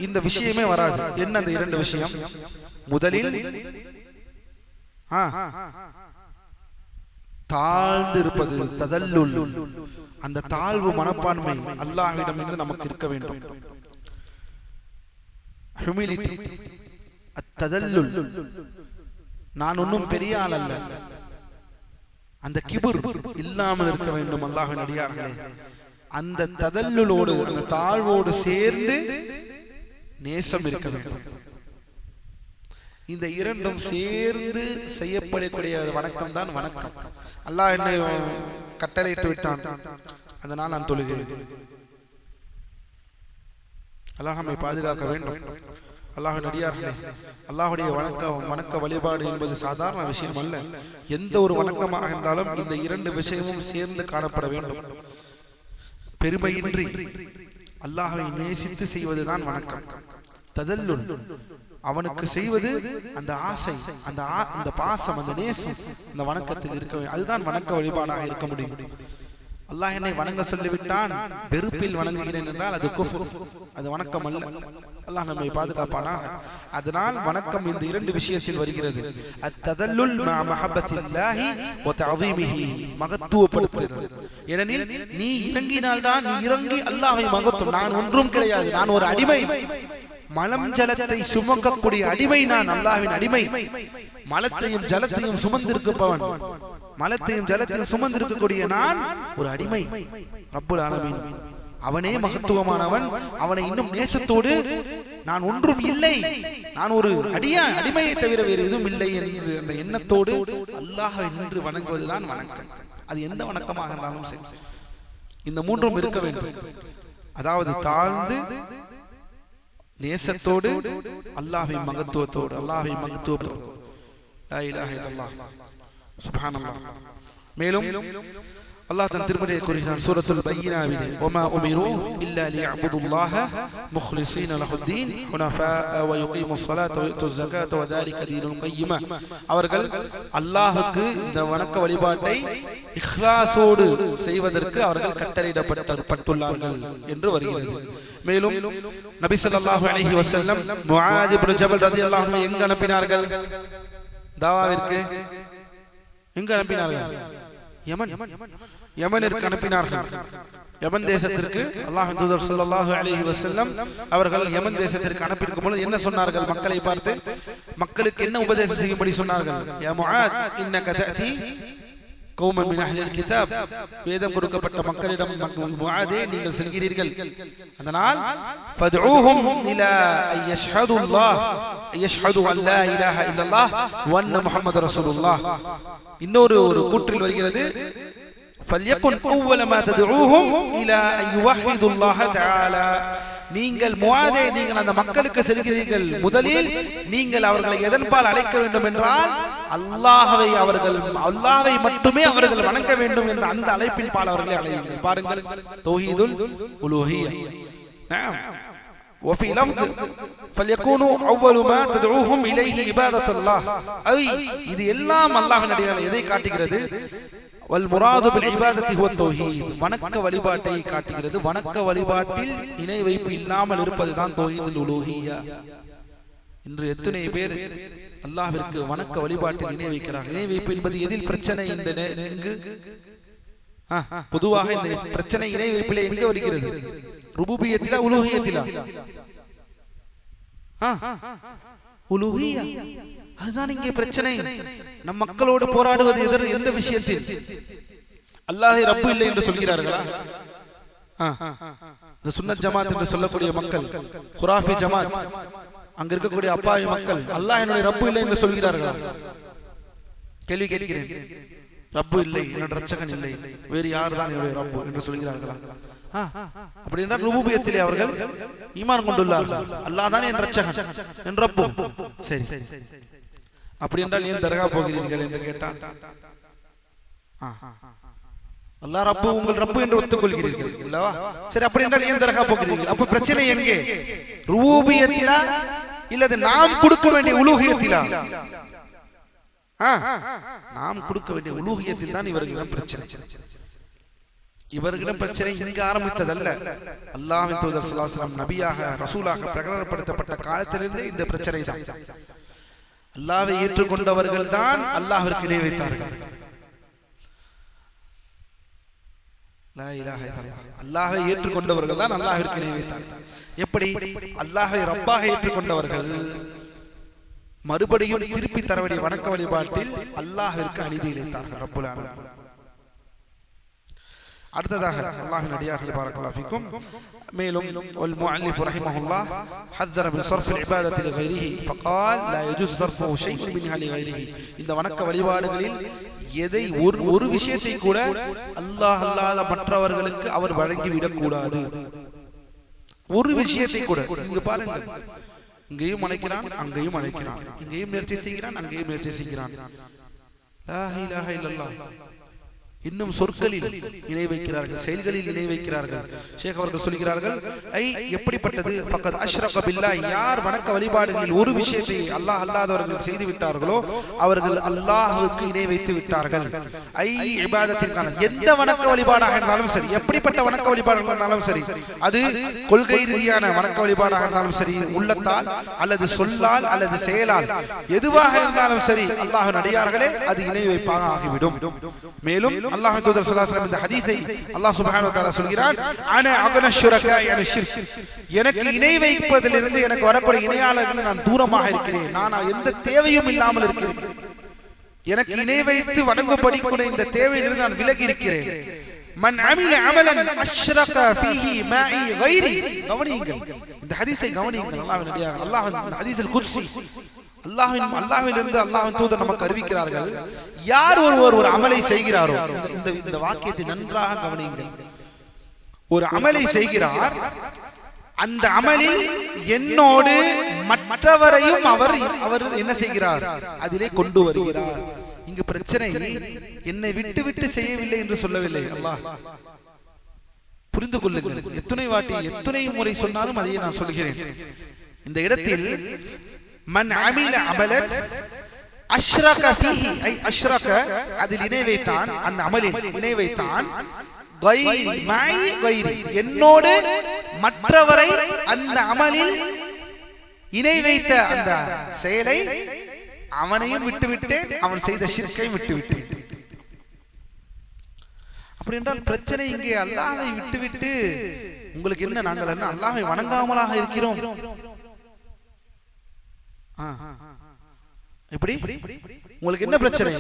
[SPEAKER 2] இந்த விஷயமே வராது. என்ன அந்த 2 விஷயம்? முதலில் தாழ்ந்து இருப்பது, ததல்லுல், அந்த தாழ்வு மனப்பான்மை அல்லாஹ்விடம் இருந்து நமக்கு இருக்க வேண்டும். ஹியூமிலிட்டி, அத்ததல்லுல், நான் ஒன்றும் பெரிய ஆள் அல்ல, அந்த கிபுர் இல்லாமல் இருக்க வேண்டும் அல்லாஹ்வின் அடியார்களே. அந்த ததல்லுலோடு, அந்த தாழ்வோடு சேர்ந்து நேசம் இருக்க வேண்டும். இந்த 2ம் சேர்ந்து செய்யப்படக்கூடிய வணக்கம் தான் வணக்கம். அல்லாஹ் என்னை கட்டளையிட்டு விட்டான், அதனால் நான் தொழுகிறேன். அல்லாஹ் நம்மை பாதுகாக்க வேண்டும். அல்லாஹ்வின் அடியார்களே, அல்லாஹ்வுடைய வணக்க வழிபாடு என்பது சாதாரண விஷயம் அல்ல. எந்த ஒரு வணக்கமாக இருந்தாலும் இந்த 2 விஷயமும் சேர்ந்து காணப்பட வேண்டும். பெருமையின்றி அல்லாஹ்வை நேசித்து செய்வதுதான் வணக்கம். ததல்லுல், அவனுக்கு செய்வது அந்த ஆசை, அந்த பாசம், அந்த நேசம் அந்த வணக்கத்தில் இருக்க வேண்டும். அதுதான் வணக்க வழிபாடாக இருக்க முடியும். அல்லாஹ் என்னை வணங்க சொல்லிவிட்டான், வெறுப்பில் வணங்குகிறேன் என்றால் அது குஃப்ர், அது வணக்கம் அல்ல. அல்லாஹ் நம்மை பாதுகாப்பானாக. அதனால் வணக்கம் இந்த 2 விஷயத்தில் வருகிறது. அத்ததல்லுல் மா மஹப்பத்தில்லாஹி வ தஅதீமிஹி, மகத்துவப்படுத்துகிறது. ஏனெனில் நீ இறங்கினால்தான், நீ இறங்கி அல்லாஹ்வை மகத்துவம். நான் ஒன்றும் கிடையாது, நான் ஒரு அடிமை, மலம் ஜலத்தை சுமக்கக்கூடிய அடிமை நான், அல்லாஹ்வின் அடிமை. மலத்தையும் ஜலத்தையும் சுமந்திருப்பவன், மலத்தையும் ஜலத்தையும் சுமந்திருக்கக்கூடிய நான் ஒரு அடிமை. ரப்புல் ஆலமீன் அவனே மகத்துவமானவன். அவனை இன்னும் நேசத்தோடு நான் ஒன்றும் இல்லை, நான் ஒரு அடிமையை தவிர வேறு எதுவும் இல்லை என்று அந்த எண்ணத்தோடு அல்லாஹ்வை நின்று வணங்குவதுதான் வணக்கம். அது எந்த வணக்கமாக இருந்தாலும் சரி, இந்த மூன்றும் இருக்க வேண்டும். அதாவது தாழ்ந்து நேசத்தோடு அல்லாஹ்வின் மகத்துவத்தோடு, அல்லாஹ்வின் மகத்துவத்தோடு. லா இலாஹ இல்லல்லாஹ், சுப்ஹானல்லாஹ். மேலும் அல்லாஹ் தன் திருமறையை கூறுகிறான் சூரத்துல் பையினாவிலே, வமா உமிரு இல்லா லியஅபுதுல்லாஹ முக்லிஸீன லஹுத்தீன் ஹுனஃபாஅ வ யுகீமுஸ் ஸலாத்த வ யுத்துஸ் ஸகாத்த வ ذلك தீனுல் கய்யிம. அவர்கள் அல்லாஹ்வுக்கு இந்த வணக்க வழிபாட்டை இக்லாஸோடு செய்வதற்கு அவர்கள் கட்டளையிடப்பட்டுள்ளார்கள் என்று வருகிறது. மேலும் நபி ஸல்லல்லாஹு அலைஹி வஸல்லம் முஆத் இப்னு ஜபல் ரலியல்லாஹு அன்ஹு எங்க அனுப்பினார்கள்? தாவாவிற்கு எங்க அனுப்பினார்கள்? யமனிற்கு அனுப்பினார்கள். யமன் தேசத்திற்கு அல்லாஹ்வின் தூதர் ஸல்லல்லாஹு அலைஹி வஸல்லம் அவர்கள் யமன் தேசத்திற்கு அனுப்பியிருக்கும் பொழுது என்ன சொன்னார்கள்? மக்களை பார்த்து மக்களுக்கு என்ன உபதேசம் செய்யும்படி சொன்னார்கள்? யா முஆத் இன்னக தஅதி கௌமன் மின் அஹ்லில் கிதாப், வேதம் கொடுக்கப்பட்ட மக்களிடம் முஆதே நீங்கள் செல்கிறீர்கள், அதனால் ஃபதுஊஹும் இலா அய்யஷ்ஹதுல்லாஹ் அய்யஷ்ஹது அன் லா இலாஹ இல்லல்லாஹ் வ அன்ன முஹம்மது ரசூலுல்லாஹ். இன்னொரு கூற்றில் வருகிறது ஃபல்யகுன் அவ்வல மா ததுஊஹும் இலா அய்யுவஹிதுல்லாஹ தஆலா. நீங்கள் முஆதே, நீங்கள் அந்த மக்களுக்கு செல்கிறீர்கள், முதலில் நீங்கள் அவர்களை எதன்பால் அழைக்க வேண்டும் என்றால் அல்லாஹ்வை மட்டுமே அவர்கள் வணங்க வேண்டும் என்ற அந்த அழைப்பின் பால் அவர்களை அழையுங்கள். பாருங்கள், தௌஹீதுல் உலூஹிய்யா. وفي لفظ فليكونوا اول ما تدعوهم اليه عباده الله. இது எல்லாம் அல்லாஹ்வின் அடியார்கள் எதை காட்டுகிறது? வல் முராது பில் இபாதத்தி ஹுவ தௌஹீத், வணக்க வழிபாட்டை காட்டுகிறது. வணக்க வழிபாட்டில் இணை வைப்பு இல்லாமல் இருப்பதுதான் தௌஹீதுல் உலூஹிய்யா. இன்று எத்தனை பேர் அல்லாஹ்விற்கு வணக்க வழிபாட்டில் இணை வைக்கிறார்கள்? இணை வைப்பு என்பது எதில் பிரச்சனை? இங்கு பொதுவாக இந்த பிரச்சனை இணை வைப்பிலே எங்க வருகிறது? ருபூபியத்திலா உலூஹியத்திலா? உலூஹிய்யா. அதுதான் இங்கே பிரச்சனை. நம் மக்களோடு போராடுவது எந்த விஷயத்தில்? அல்லாஹ்வை ரப்பு இல்லை என்று சொல்கிறார்களா? இந்த சுன்னத் ஜமாத் என்று சொல்லக்கூடிய மக்கள், குராஃபி ஜமாத், அங்க இருக்கக்கூடிய அப்பாவி மக்கள் அல்லாஹ் என்னுடைய ரப்பு இல்லை என்று சொல்கிறார்களா? கேள்வி கேட்கிறேன். ரப்பு இல்லை, என்னோட ரட்சகன் இல்லை, வேறு யார் தான் என்னுடைய ரப்பு என்று சொல்கிறார்களா? அப்படி என்றால் ருபூபியத்திலே அவர்கள் ஈமான் கொண்டுள்ளார்கள். அல்லாஹ் தான் என் ரட்சகன், என் ரப்பு. சரி, அப்படி என்றால் ஏன் தர்கா போகிறீர்கள் என்று கேட்டால், அல்லாஹ் ரப்பு, உங்கள் ரப்பு என்று ஒத்துக்கொள்கிறீர்கள் அல்லவா? சரி, அப்படி என்றால் ஏன் தர்கா போகிறீர்கள்? அப்ப பிரச்சனை எங்கே? ருபூபியத்திலா இல்லது நாம் கொடுக்க வேண்டிய உலூஹியத்திலா? நாம் கொடுக்க வேண்டிய உலூஹியத்தில் தான் இவர்களிடம் பிரச்சனை. இவர்களிடம் பிரச்சனை இங்கு ஆரம்பித்ததல்ல. அல்லாஹ்வின் தூதர் ஸல்லல்லாஹு அலைஹி வஸல்லம் நபியாக ரசூலாக பிரகடனப்படுத்தப்பட்ட காலத்திலிருந்து இந்த பிரச்சனை தான். அல்லாஹ்வை ஏற்றுக்கொண்டவர்கள் தான் அல்லாஹ்விற்கு இணை வைத்தார்கள். லா இலாஹ இல்லல்லாஹ். அல்லாஹ்வை ஏற்றுக்கொண்டவர்கள் தான் அல்லாஹ்விற்கு இணை வைத்தார்கள். எப்படி? அல்லாஹ்வை ரப்பாக ஏற்றுக்கொண்டவர்கள் மறுபடியும் திருப்பி தர வேண்டிய வணக்க வழிபாட்டில் அல்லாஹ்விற்கு அநீதி இழைத்தார்கள். ரப்புல் ஆலமீன். அடுத்ததாக அல்லாஹ்வின் அடியார்களே பாரக்கல்லாஹு ஃபீக்கும், மேலும் வல் முஅல்லிஃப் ரஹிமஹுல்லாஹ் ஹذر من صرف العباده لغيره فقال لا يجوز صرفه شيء منها لغيره. இந்த வணக்க வழிபாடுகளில் எதை ஒரு விஷயத்தை கூட அல்லாஹ் அல்லாத மற்றவர்களுக்கு அவர் வழங்கி விடக் கூடாது. ஒரு விஷயத்தை கூட. நீங்க பாருங்கள், இங்கேயும் அழைக்கிறான், அங்கேயும் அழைக்கிறான், இங்கேயும் முயற்சி செய்கிறான், அங்கேயும் முயற்சி செய்கிறான். லா இலாஹ இல்லல்லாஹ். இன்னும் சொற்களில் இணை வைக்கிறார்கள், செயல்களில் இணை வைக்கிறார்கள். ஷேக் அவர்கள் சொல்கிறார்கள், எப்படிப்பட்டது? ஃபக்கத் அஷ்ரக பில்லாஹ். யார் வணக்க வழிபாடுகளில் ஒரு விஷயத்தை அல்லாஹ் அல்லாதவர்கள் செய்து விட்டார்களோ அவர்கள் அல்லாஹ்வுக்கு இணை வைத்து விட்டார்கள். இபாதத்திற்கான எந்த வணக்க வழிபாடாக இருந்தாலும் சரி, எப்படிப்பட்ட வணக்க வழிபாடாக இருந்தாலும் சரி, அது கொள்கை ரீதியான வணக்க வழிபாடாக இருந்தாலும் சரி, உள்ளத்தால் அல்லது சொல்லால் அல்லது செயலால் எதுவாக இருந்தாலும் சரி, அல்லாஹ்வின் அடியார்களே அது இணை வைப்பாக ஆகிவிடும். மேலும் அல்லாஹ்வின் தூதர் ஸல்லல்லாஹு அலைஹி வஸல்லம் இந்த ஹதீஸை அல்லாஹ் சுப்ஹானஹு வ தஆலா சொல்கிறார், அன அக்ன ஷுரகா யன ஷிர்க், எனக்கு இணை வைப்பதிலிருந்து எனக்கு வரக்கூடிய இணையாளர்கள் நான் தூரமாக இருக்கிறேன், நான் எந்த தேவையும் இல்லாமல் இருக்கிறேன், எனக்கு இணை வைத்து வணங்கும்படி கூட இந்த தேவையிலிருந்து நான் விலகி இருக்கிறேன். மன் அமில அமலன் அஷ்ரக ஃபீஹி மாஇ கைரி, கவனியுங்கள் இந்த ஹதீஸை கவனியுங்கள். அல்லாஹ்வின் அடியார், அல்லாஹ்வின் ஹதீஸுல் குத்ஸி, அல்லாஹ்விலிருந்து அல்லாஹ்வின் தூதர் நமக்கு அறிவிக்கிறார்கள், யார் ஒருவர் ஒரு அமலை செய்கிறாரோ, இந்த வாக்கியத்தை நன்றாக கவனியுங்கள், ஒரு அமலை செய்கிறார், அந்த அமலில் என்னோடு மற்றவரையும் அவர் என்ன செய்கிறார், அதிலே கொண்டு வருகிறார். இங்கு பிரச்சனை என்னை விட்டு விட்டு செய்யவில்லை என்று சொல்லவில்லை. அல்லாஹ் புரிந்து கொள்ளுங்கள், எத்தனை முறை சொன்னாலும் அதையே நான் சொல்கிறேன். இந்த இடத்தில் மன் அமில அமலன் அஷ்ரக ஃபீஹி, ஐ அஷ்ரக, அதில் இணை வைத்தான், அந்த அமலில் இணை வைத்தான், கைரி மாஇ கைரி, என்னோடு மற்றவரை அந்த அமலில் இணை வைத்த அந்த செயலை அவனையும் விட்டுவிட்டேன், அவன் செய்த ஷிர்க்கையும் விட்டுவிட்டேன். அப்படி என்றால் பிரச்சனை இங்கே அல்லாஹ்வை விட்டுவிட்டு உங்களுக்கு என்ன, நாங்கள் என்ன அல்லாஹ்வை வணங்காமலாக இருக்கிறோம்? எப்படி உங்களுக்கு என்ன பிரச்சனை?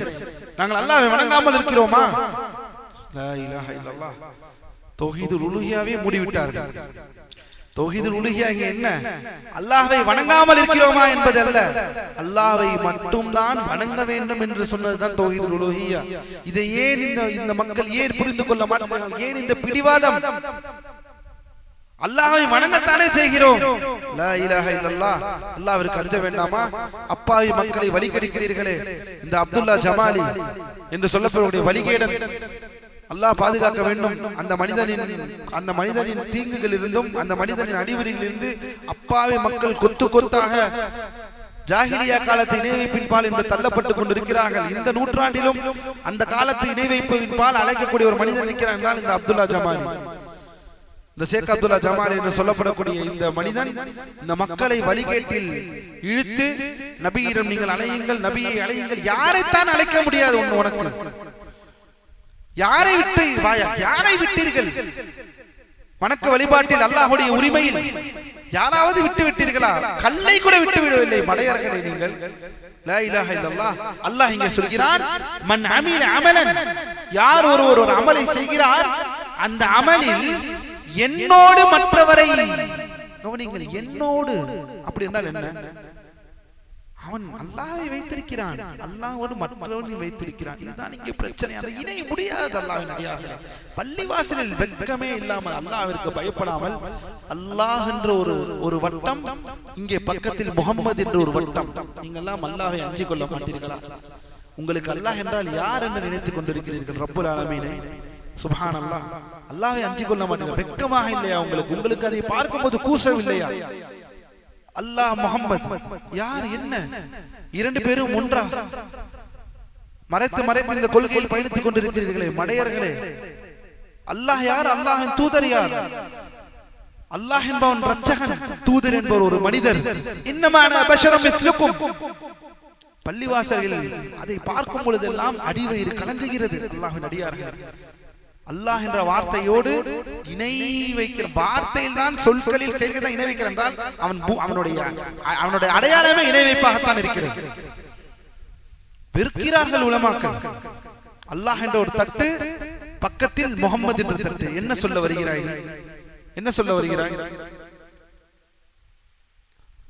[SPEAKER 2] நாங்கள் அல்லாஹ்வை வணங்காமல் இருக்கிறோமா? லா இலாஹ இல்லல்லாஹ், தௌஹீதுல் உலூஹியாவை மூடிவிட்டார்கள். தௌஹீதுல் உலூஹியா இங்க என்ன? அல்லாஹ்வை வணங்காமல் இருக்கிறோமா என்பது அல்ல, அல்லாஹ்வை மட்டும் தான் வணங்க வேண்டும் என்று சொன்னதுதான் தௌஹீதுல் உலூஹியா. இதை ஏன் இந்த மக்கள் ஏன் புரிந்து கொள்ள மாட்டார்கள்? ஏன் இந்த பிடிவாதம்? அல்லாஹ்வை வணங்கத்தானே செய்கிறோம். லா இலாஹ இல்லல்லாஹ், அல்லாஹ்விற்கு அஞ்ச வேண்டாமா? அப்பாவி மக்களை வழிகெடுக்கிறீர்களே, இந்த அப்துல்லா ஜமாலி என்று சொல்லப்படக்கூடிய வழிகேடன், அல்லாஹ் பாதுகாக்க வேண்டும். அந்த மனிதனின் தீங்குகள் இருந்தும் அந்த மனிதனின் அடிவரிகளிலிருந்து அப்பாவி மக்கள் கொத்து கொத்தாக ஜாஹிலியா காலத்து இணை வைப்பின் பால் என்று தள்ளப்பட்டுக் கொண்டிருக்கிறார்கள். இந்த நூற்றாண்டிலும் அந்த காலத்து இணை வைப்பின் பால் அழைக்கக்கூடிய ஒரு மனிதன் இருக்கிறார் என்றால் இந்த அப்துல்லா ஜமாலி, இந்த ஷேக் அப்துல்லா ஜமாலி என்று சொல்லப்படக்கூடிய இந்த மனிதன் இந்த மக்களை வழிகேட்டில் இழுத்து, நபியிடம் நீங்கள் அழையுங்கள், நபியை அழையுங்கள். யாரைத்தான் அழைக்க முடியாது? உனக்கு யாரை விட்டீர்கள்? வணக்க வழிபாட்டில் அல்லாஹ்வுடைய உரிமையில் யாராவது விட்டு விட்டீர்களா? கல்லை கூட விட்டு விடவில்லை மடையர்களே நீங்கள். லா இலாஹ இல்லல்லாஹ், அல்லாஹ் இங்கே சொல்கிறான், மன் அமில அமலன், யார் ஒருவர் ஒரு அமலை செய்கிறார், அந்த அமலில் என்னோடு மற்றவரை, கவனிங்கள், என்னோடு அப்படி என்றால் என்ன? அவன் அல்லாஹ்வை வைத்திருக்கிறான், அல்லாஹ்வோடு மற்றவனை வைத்திருக்கிறான். இதுதான் இங்கே பிரச்சனை. அதை இணை முடியாது. அல்லாஹ்வின் அடியார்களே, பள்ளிவாசலில் வெட்கமே இல்லாமல் அல்லாஹ்விற்கு பயப்படாமல் அல்லாஹ் என்ற ஒரு வட்டம், இங்கே பக்கத்தில் முஹம்மது என்ற ஒரு வட்டம், நீங்க எல்லாம் அல்லாஹ்வை அஞ்சிக் கொள்ள மாட்டீர்களா? உங்களுக்கு அல்லாஹ் என்றால் யார் என்று நினைத்துக் கொண்டிருக்கிறீர்கள்? ரப்புல் ஆலமீனை, சுப்ஹானல்லாஹ். அல்லாஹ்வை அஞ்சிக் கொள்ள மாட்டீர்கள். வெட்கமாக இல்லையா உங்களுக்கு அதை பார்க்கும்போது கூசம் இல்லையா? அல்லாஹ் முஹம்மது யார்? என்ன இரண்டு பேரும் ஒன்றா? மறைத்து இந்த கொள்கையில் பயணித்துக் கொண்டிருக்கிறீர்களே மடையர்களே. அல்லாஹ் யார்? அல்லாஹ்வின் தூதர் யார்? அல்லாஹ் என்பவன் ரட்சகன், தூதர் என்பவர் ஒரு மனிதர். இன்னமா அன பஷரும் மிஸ்லுக்கும். பள்ளிவாசல்களில் அதை பார்க்கும் பொழுதெல்லாம் அடிவயிறு கலங்குகிறது. அல்லாஹ்வின் அடியார்களே, அல்லாஹ் என்ற வார்த்தையோடு இணை வைக்கிற வார்த்தையில் தான், சொற்களில் சேர்க்கதான் இணை வைக்கிற என்றால் அவனுடைய அடையாளமே இணை வைப்பாகத்தான் இருக்கிறது. வெறுக்கிறார்கள் உலமாக்கள். அல்லாஹ் என்ற ஒரு தட்டு, பக்கத்தில் முஹம்மது என்ற தட்டு. என்ன சொல்ல வருகிறாய்?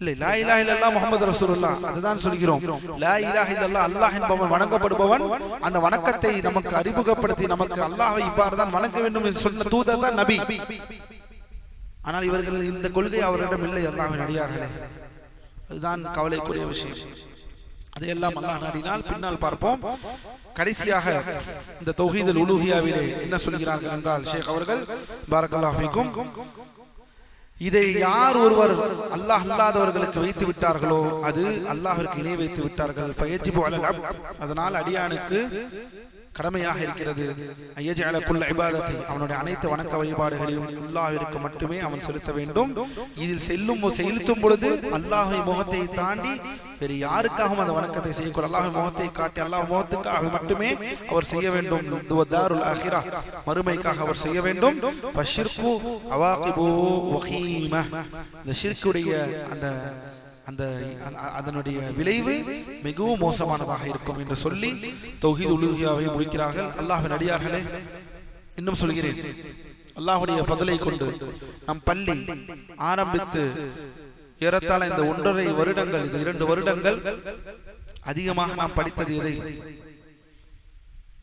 [SPEAKER 2] இல்லை, லா இலாஹ இல்லல்லாஹ் முஹம்மது ரசூலுல்லாஹ், அதுதான் சொல்கிறோம். லா இலாஹ இல்லல்லாஹ், அல்லாஹ் என்பவன் வணங்கப்படுபவன். அந்த வணக்கத்தை நமக்கு அறிமுகப்படுத்தி நமக்கு அல்லாஹ்வை இவ்வாறு தான் வணங்க வேண்டும் என்று சொன்ன தூதர் தான் நபி. ஆனால் இவர்கள் இந்த கொள்கை அவர்களிடம் இல்லை. அல்லாஹ்வின் அடியார்களே, அதுதான் கவலைக்குரிய விஷயம். அதையெல்லாம் அல்லாஹ் நாடினால் பின்னால் பார்ப்போம். கடைசியாக இந்த தௌஹீதுல் உலூஹியாவிலே என்ன சொல்கிறார்கள் என்றால், ஷேக் அவர்கள் பாரக்கல்லாஹு ஃபீக்கும், இதை யார் ஒருவர் அல்லாஹ் அல்லாதவர்களுக்கு வைத்து விட்டார்களோ அது அல்லாஹ்விற்கு இணை வைத்து விட்டார்கள். ஃபயஜிபு அலல் அப்த், அதனால் அடியானுக்கு கடமையாக இருக்கிறது. அவனுடைய அனைத்து வணக்க வழிபாடுகளையும் அல்லாஹ்விற்கு மட்டுமே அவன் செலுத்த வேண்டும். இதில் செலுத்தும் பொழுது அல்லாஹ்வின் முகத்தை தாண்டி வேறு யாருக்காகவும் அந்த வணக்கத்தை செய்யக்கூடாது. அல்லாஹ்வின் முகத்தை காட்டி அல்லாஹ் முகத்துக்காக மட்டுமே அவர் செய்ய வேண்டும். தாருல் ஆகிரா, மறுமைக்காக அவர் செய்ய வேண்டும். ஃபஷ்ருக்கு அவாகிபு வகீமா, இந்த ஷிர்க்குடைய அதனுடைய விளைவு மிகவும் மோசமானதாக இருக்கும் என்று சொல்லி தௌஹீத் உலூஹியாவை முடிக்கிறார்கள். அல்லாஹ்வின் அடியார்களே, இன்னும் சொல்கிறேன், அல்லாஹ்வுடைய ஃபضலை கொண்டு நம் பள்ளி ஆரம்பித்து ஏறத்தாழ இந்த 1.5 வருடங்கள், இந்த 2 வருடங்கள் அதிகமாக நாம் படித்தது எதை?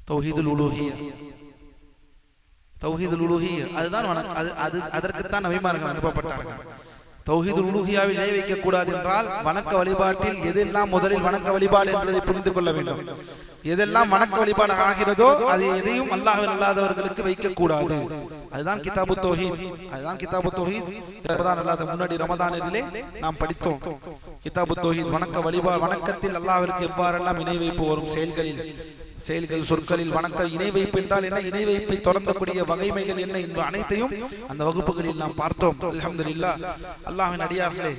[SPEAKER 2] தௌஹீதுல் உலூஹியா. தௌஹீதுல் உலூஹியா அதுதான் அதற்குத்தான் நபிமார்கள் அனுப்பப்பட்டார்கள். தௌஹீதுல் உலூஹியாவில் இணை வைக்க கூடாது என்றால் வணக்க வழிபாட்டில் எதெல்லாம் முதலில் வணக்க வழிபாடு என்பதை புரிந்து கொள்ள வேண்டும். எதெல்லாம் வணக்க வழிபாடு ஆகிறதோ அது எதையும் அல்லாஹ்வில் அல்லாதவர்களுக்கு வைக்க கூடாது. அதுதான் கிதாபு தௌஹீத். அதுதான் கிதாபு தௌஹீத். ரமதான் அல்லாத முன்னாடி ரமதானிலே நாம் படித்தோம் கிதாபு தௌஹீத். வணக்க வழிபாடு, வணக்கத்தில் அல்லாஹ்விற்கு எவ்வாறெல்லாம் இணை வைப்பு வரும், செயல்கள் சொற்களில் வணக்க இணை வைப்பு என்றால் என்ன, இணை வைப்பை தொடர்ந்தக்கூடிய வகைமைகள் என்ன என்பது அனைத்தையும் அந்த வகுப்புகளில் நாம் பார்த்தோம். அல்ஹம்துலில்லாஹ். அல்லாஹ்வின் அடியார்களே,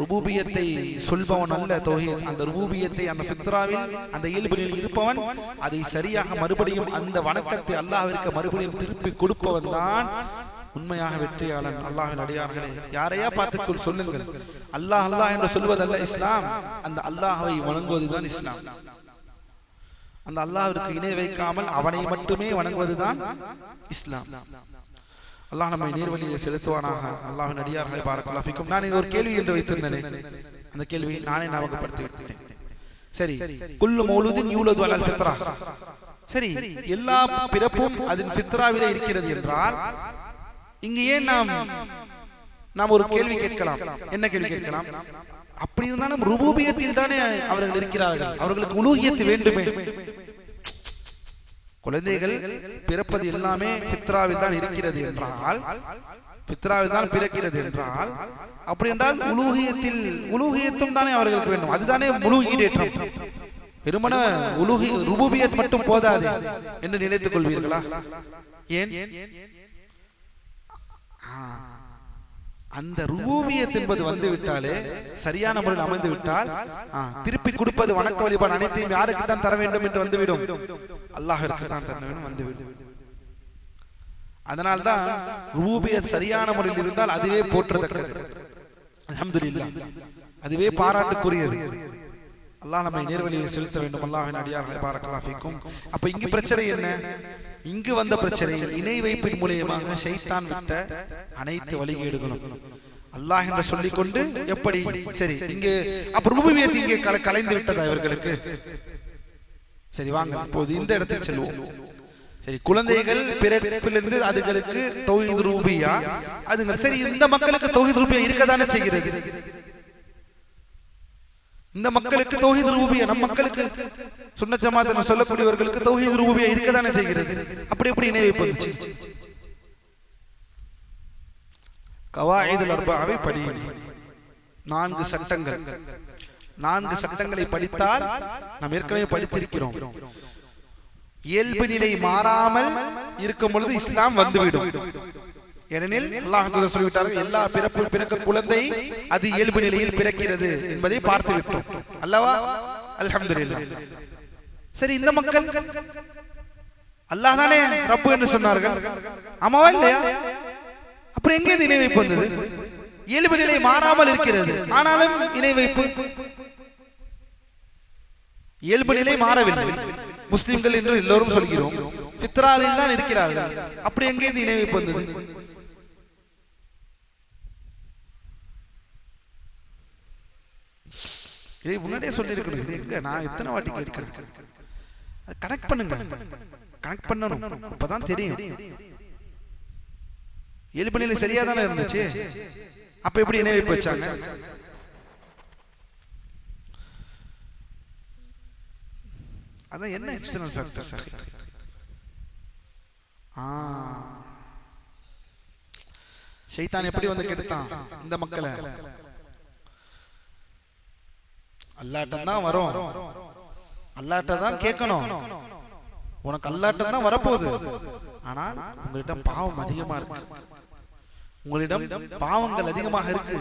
[SPEAKER 2] ருபூபியத்தை சொல்பவன் அல்ல தௌஹீத். அந்த ருபூபியத்தை, அந்த ஃபித்ராவில், அந்த இயல்பில் இருப்பவன் அதை சரியாக மறுபடியும் அந்த வணக்கத்தை அல்லாஹ்விற்கு மறுபடியும் திருப்பி கொடுப்பவன் தான் உண்மையாக வெற்றியாளன். அல்லாஹ்வின் அடியார்களே, யாரையா பார்த்து சொல்லுங்கள், அல்லாஹ் அல்லாஹ் என்று சொல்வதல்ல இஸ்லாம், அந்த அல்லாஹ்வை வணங்குவதுதான் இஸ்லாம். அந்த அல்லாஹ்விற்கு இணை வைக்காமல் அவனை மட்டுமே வணங்குவதுதான் இஸ்லாம். அல்லாஹ் நம்மை நேர்வழியில் செலுத்துவானாக. அல்லாஹ்வின் அடியார்களை பாரக்கல்லாஹு ஃபீக்கும். நான் இது ஒரு கேள்வி என்று வைத்திருந்தேனே, அந்த கேள்வி நானே ஞாபகப்படுத்தி விட்டேன். சரி, குல்லு மௌலூதின் யூலது அலல் ஃபித்ரா. சரி, எல்லா பிறப்பும் அதன் ஃபித்ராவிலே இருக்கிறது என்றால் இங்கே ஏன் நாம் ஒரு கேள்வி கேட்கலாம். என்ன கேள்வி கேட்கலாம்? அப்படி இருந்தாலும் ருபூபியத்தில் தானே அவர்கள் இருக்கிறார்கள், அவர்களுக்கு உலூஹியத் வேண்டுமே. குழந்தைகள் பிறப்பது எல்லாமே ஃபித்ராவில் தான் இருக்கிறது என்றால், ஃபித்ராவில் தான் பிறக்கிறது என்றால், அப்படி என்றால் உலூஹியத்தும் தானே அவர்களுக்கு வேண்டும். அதுதானே முழு ஈடேற்றம். வெறுமன ருபூபியத் மட்டும் போதாது என்று நினைத்துக் கொள்வீர்களா? ஏன்? அந்த ருபூபியத் என்பது வந்து விட்டாலே, சரியான முறையில் அமைந்து விட்டால், திருப்பி கொடுப்பது வணக்க வழிபாடு அனைத்தையும் யாருக்கு தான் தர வேண்டும் என்று வந்துவிடும், அல்லாஹ்விற்கு தான் தர வேண்டும் வந்துவிடும். அதனால்தான் ருபூபியத் சரியான முறையில் இருந்தால் அதுவே போற்றத்தக்கது. அல்ஹம்துலில்லாஹ், அதுவே பாராட்டுக்குரியது. அல்லாஹ் நம்மை நேர்வழியை செலுத்த வேண்டும். அல்லாஹ்வின் அடியார்களை பாரக்கல்லாஹு ஃபீக்கும். அப்ப இங்கு பிரச்சனை என்ன? இங்கு வந்த பிரச்சனை இணை வைப்பின் மூலமாக ஷைத்தான் விட்ட அனைத்து வழிகேடுகளும் அல்லாஹ் என்று சொல்லிக் கொண்டு எப்படி? சரி, இங்கு அப்ப ருபூபியத் இங்கே கலைந்து விட்டதா இவர்களுக்கு? சரி, வாங்க இப்போது இந்த இடத்தில் செல்வோம். சரி, குழந்தைகள் பிறப்பிலிருந்து அதுகளுக்கு தௌஹீத் ரூபியா, அதுங்க சரி, இந்த மக்களுக்கு தௌஹீத் ரூபியா இருக்கதானே செய்கிறது. இந்த மக்களுக்கு தௌஹீத் ரூபியா, நம் மக்களுக்கு சுன்னத் ஜமாத் என்று சொல்லக்கூடியவர்களுக்கு தௌஹீத் ரூபியா இருக்கதானே செய்கிறது. அப்படி எப்படி இணை வைப்பு வந்துச்சு? கவாயிதுல் அர்பாவை படியுங்கள். 4 சட்டங்கள், 4 சட்டங்களை படித்தால் நாம் ஏற்கனவே படித்திருக்கிறோம். இயல்பு நிலை மாறாமல் இருக்கும் பொழுது இஸ்லாம் வந்துவிடும். ஏனெனில் அல்லாஹ் சொல்லிவிட்டார்கள், எல்லா பிறக்க குழந்தை அது இயல்பு நிலையில் பிறக்கிறது என்பதை பார்த்து விட்டோம் அல்லவா? அல்ஹம்துலில்லாஹ். சரி, இந்த மக்கள் அல்லாஹ் தானே ரப்பு என்று சொன்னார்கள், ஆமாவா இல்லையா? அப்புறம் எங்கே இணை வைப்பு வந்தது? இயல்பு நிலை மாறாமல் இருக்கிறது, ஆனாலும் இணை வைப்பு. இயல்பு நிலை மாறவில்லை. முஸ்லிம்கள் என்று எல்லோரும் சொல்கிறோம், ஃபித்ராவில் தான் இருக்கிறார்கள். அப்படி எங்கே இணை வைப்பு வந்தது? இதை முன்னாடியே சொல்லி இருக்கணும். இது எங்க நான் எத்தனை வாட்டி கேட்கிறேன். கனெக்ட் பண்ணுங்க, கனெக்ட் பண்ணணும், அப்பதான் தெரியும். இயல்பு நிலை சரியா தானே இருந்துச்சு, அப்ப எப்படி இணை வைப்பு வச்சாங்க? அதான் என்ன எக்ஸ்டர்னல் ஃபேக்டர்ஸ். ஷைத்தான் எப்படி வந்து கெடுத்தான் இந்த மக்களை? அல்லாஹ்ட்ட தான் வரும், அல்லாஹ்ட்ட தான் கேட்கணும். உனக்கு அல்லாட்டம் தான் வரப்போகுது. ஆனால் உங்களிடம் பாவம் அதிகமா இருக்கு, உங்களிடம் பாவங்கள் அதிகமாக இருக்கு.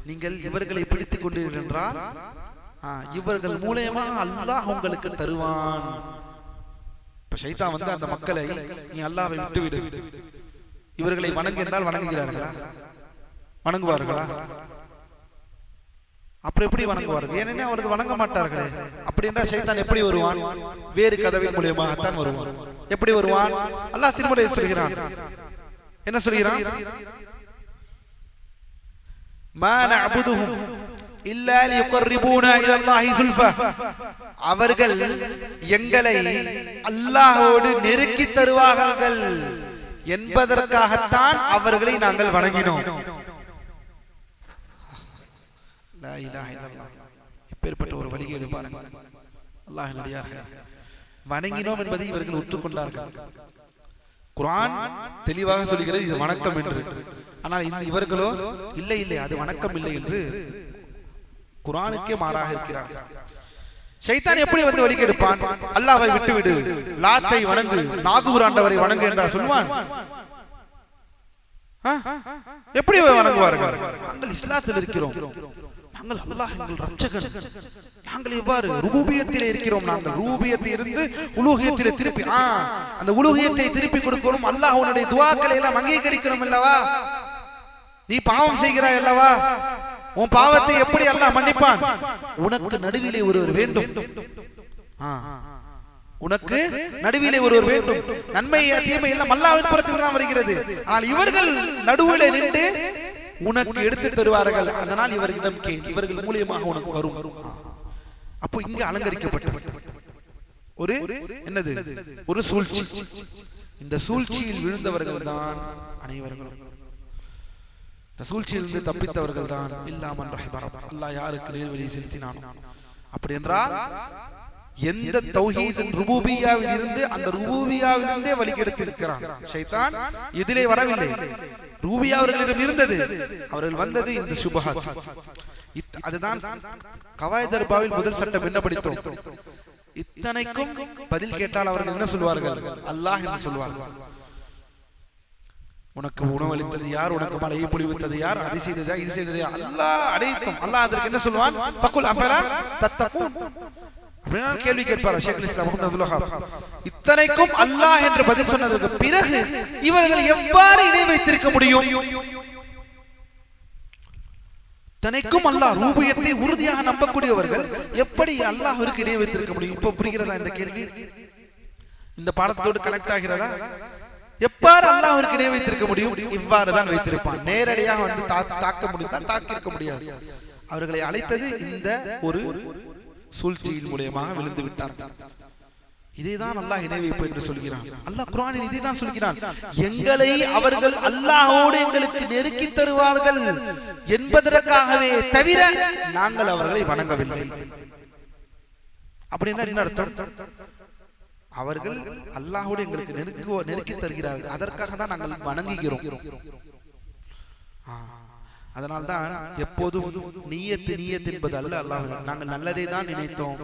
[SPEAKER 2] நீங்கள் இவர்களை பிடித்துக் கொண்டீர்கள் என்றால் இவர்கள் மூலமா அல்லாஹ் உங்களுக்கு தருவான். இப்ப ஷைத்தான் வந்து அந்த மக்களை நீ அல்லாஹ்வை விட்டுவிடு, இவர்களை வணங்கு என்றால் வணங்குகிறார்களா? வணங்குவார்களா? அப்புறம் எப்படி வணங்குவார்கள்? ஏனென்றால் அவர்கள் வணங்க மாட்டார்களே. அப்படி என்றால் ஷைத்தான் எப்படி வருவான்? வேறு கதவின் மூலமாகத்தான் வருவான். எப்படி வருவான்? அல்லாஹ் திருமறை சொல்கிறான். என்ன சொல்கிறான்? மா நஅபுதுஹும் இல்லா லியுகர்ரிபூனா இலல்லாஹி ஸுல்ஃபா. அவர்கள் எங்களை அல்லாஹ்வோடு நெருக்கி தருவார்கள் என்பதற்காகத்தான் அவர்களை நாங்கள் வணங்கினோம். லா இலாஹ இல்லல்லாஹ். இப்பேற்பட்ட ஒரு வழிகேடு பாருங்கள். அல்லாஹ்வின் அடியார்களே, வணங்கினோம் என்பதை இவர்கள் ஒற்றுக்கொண்டார்கள். குர்ஆன் தெளிவாக சொல்கிறது இது வணக்கம் என்று. ஆனால் இந்த இவர்களோ இல்லை இல்லை அது வணக்கம் இல்லை என்று குர்ஆனுக்கே மாறாக இருக்கிறார்கள். ஷைத்தான் எப்படி வந்து வழி கெடுப்பான்? அல்லாஹ்வை விட்டுவிடு, லாத்தை வணங்கு, நாகூர் ஆண்டவரை வணங்கு என்றால் சொல்வான்? எப்படி வணங்குவார்கள்? நாங்கள் இஸ்லாத்தில் இருக்கிறோம், நாங்கள் அல்லாஹ் எங்கள் ரட்சகன், நாங்கள் இவ்வாறு ரூபியத்திலே இருக்கிறோம். நாங்கள் ரூபியத்தில் இருந்து உலூஹியத்திலே திருப்பி அந்த உலூஹியத்தை திருப்பி கொடுக்கணும். அல்லாஹ் உன்னுடைய துஆக்களை எல்லாம் அங்கீகரிக்கணும் அல்லவா? நீ பாவம் செய்கிறாய் அல்லவா? உன் பாவத்தை எப்படி அல்லாஹ் மன்னிப்பான்? உனக்கு நடுவிலே ஒருவர் வேண்டும். உனக்கு நடுவிலே ஒருவர் வேண்டும். நன்மை தீமை எல்லாம் அல்லாஹ்வின் புறத்தில் தான் வருகிறது. ஆனால் இவர்கள் நடுவிலே நின்று உனக்கு எடுத்து தருவார்கள். அதனால் இவர்களிடம் கேள், இவர்கள் மூலியமாக உனக்கு வரும். அப்போ இங்கு அலங்கரிக்கப்பட்டது ஒரு என்னது? ஒரு சூழ்ச்சி. இந்த சூழ்ச்சியில் விழுந்தவர்கள் தான் அனைவர்களும். இந்த சூழ்ச்சியிலிருந்து தப்பித்தவர்கள் தான் இல்லாமன் ரஹிமரம். அல்லாஹ் யாருக்கு நேர்வழியை செலுத்தினானோ. அப்படி என்றால் எந்த தௌஹீதின் ருபூபியாவில் இருந்து அந்த ருபூபியாவிலிருந்தே வழிகெடுத்து இருக்கிறான் ஷைத்தான். இதிலே வரவில்லை, ரூபியா அவர்களிடம் இருந்தது, அவர்கள் வந்தது இந்த சுபஹாத். அதுதான் கவாயித் தர்பாவில் முதல் சட்டம் என்ன படித்தோம்? இத்தனைக்கும் பதில் கேட்டால் அவர்கள் என்ன சொல்வார்கள்? அல்லாஹ் என்று சொல்வார்கள். உனக்கு உணவளித்தது யார்? உனக்கு மழையை பொழிவித்தது யார்? அது செய்ததா இது செய்ததா? அல்லாஹ் அனைத்தும். அல்லாஹ் அதற்கு என்ன சொல்வான்? ஃபகுல் அஃபலா தத்தகூன். அப்படினா கேள்வி கேட்பார் ஷேக் இஸ்லாம் முஹம்மது அப்துல் வஹாப். இத்தனைக்கும் அல்லாஹ் என்று பதில் சொன்னதற்கு பிறகு இவர்கள் எவ்வாறு இணை வைத்திருக்க முடியும்? தனக்கும் அல்லாஹ் ரூபியத்தை உறுதியாக நம்பக்கூடியவர்கள் எப்படி அல்லாஹ்விற்கு இணை வைத்திருக்க முடியும்? இப்போ புரிகிறதா இந்த கேள்வி? இந்த பாடத்தோடு கனெக்ட் ஆகிறதா? எவ்வாறு அல்லாஹ்விற்கு இணை வைத்திருக்க முடியும்? இவ்வாறு தான் வைத்திருப்பான். நேரடியாக வந்து தாக்க முடியும், தாக்கியிருக்க முடியாது. அவர்களை அழைத்தது இந்த ஒரு சூழ்ச்சியின் மூலமாக விழுந்து விட்டார்கள். இதைதான் அல்லாஹ் இணை வைப்பு என்று சொல்கிறான். அல்லாஹ் குர்ஆனில் இதைதான் சொல்கிறான். எங்களை அவர்கள் அல்லாஹ்வோடு எங்களுக்கு நெருக்கி தருவார்கள் என்பதற்காகவே தவிர நாங்கள் அவர்களை வணங்கவில்லை. அப்படின்னா என்ன அர்த்தம்? அவர்கள் அல்லாஹ்வோடு எங்களுக்கு நெருக்கி தருகிறார்கள், அதற்காக தான் நாங்கள் வணங்குகிறோம். அதனால்தான் எப்போதும் நியத்து என்பது அல்ல. அல்லாஹ் நாங்கள் நல்லதை தான் நினைத்தோம்,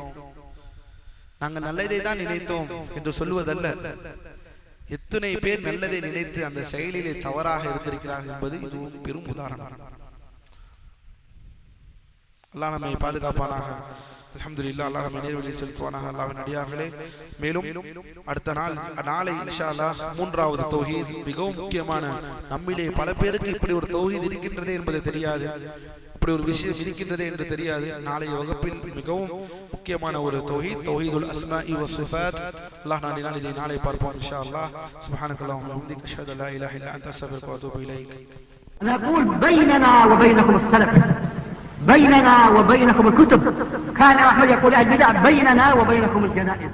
[SPEAKER 2] நாங்கள் நல்லதை தான் நினைத்தோம் என்று சொல்லுவதல்ல. எத்தனை பேர் நல்லதை நினைத்து அந்த செயலிலே தவறாக இருந்திருக்கிறார்கள் என்பது இதுவும் பெரும் உதாரணம். அல்லாஹ் நம்மை பாதுகாப்பானாக. அல்ஹம்துலில்லாஹ். அல்லாஹ் நம்மை நேர்வழியில் செலுத்துவானாக. அல்லாஹ்வின் அடியார்களே, மேலும் அடுத்த நாளை இன்ஷா அல்லாஹ் மூன்றாவது தௌஹீத், மிகவும் முக்கியமான. நம்மிலே பல பேருக்கு இப்படி ஒரு தௌஹீத் இருக்கின்றதே என்பது தெரியாது, இப்படி ஒரு விஷயம் இருக்கின்றதே என்று தெரியாது. நாளைய வகுப்பில் மிகவும் முக்கியமான ஒரு தௌஹீத், தௌஹீதுல் அஸ்மாஇ வ ஸிஃபாத். அல்லாஹ் நாடினால் இதை நாளை பார்ப்போம் இன்ஷா அல்லாஹ். சுப்ஹானக்கல்லாஹும்ம வ பிஹம்திக அஷ்ஹது அல்லா இலாஹ இல்லா அன்த அஸ்தக்ஃபிருக வ அத்தூபு இலைக்.
[SPEAKER 3] نقول بيننا وبينكم السلف، بيننا وبينكم الكتب. كان أحمد يقول البدع بيننا وبينكم الجنائز.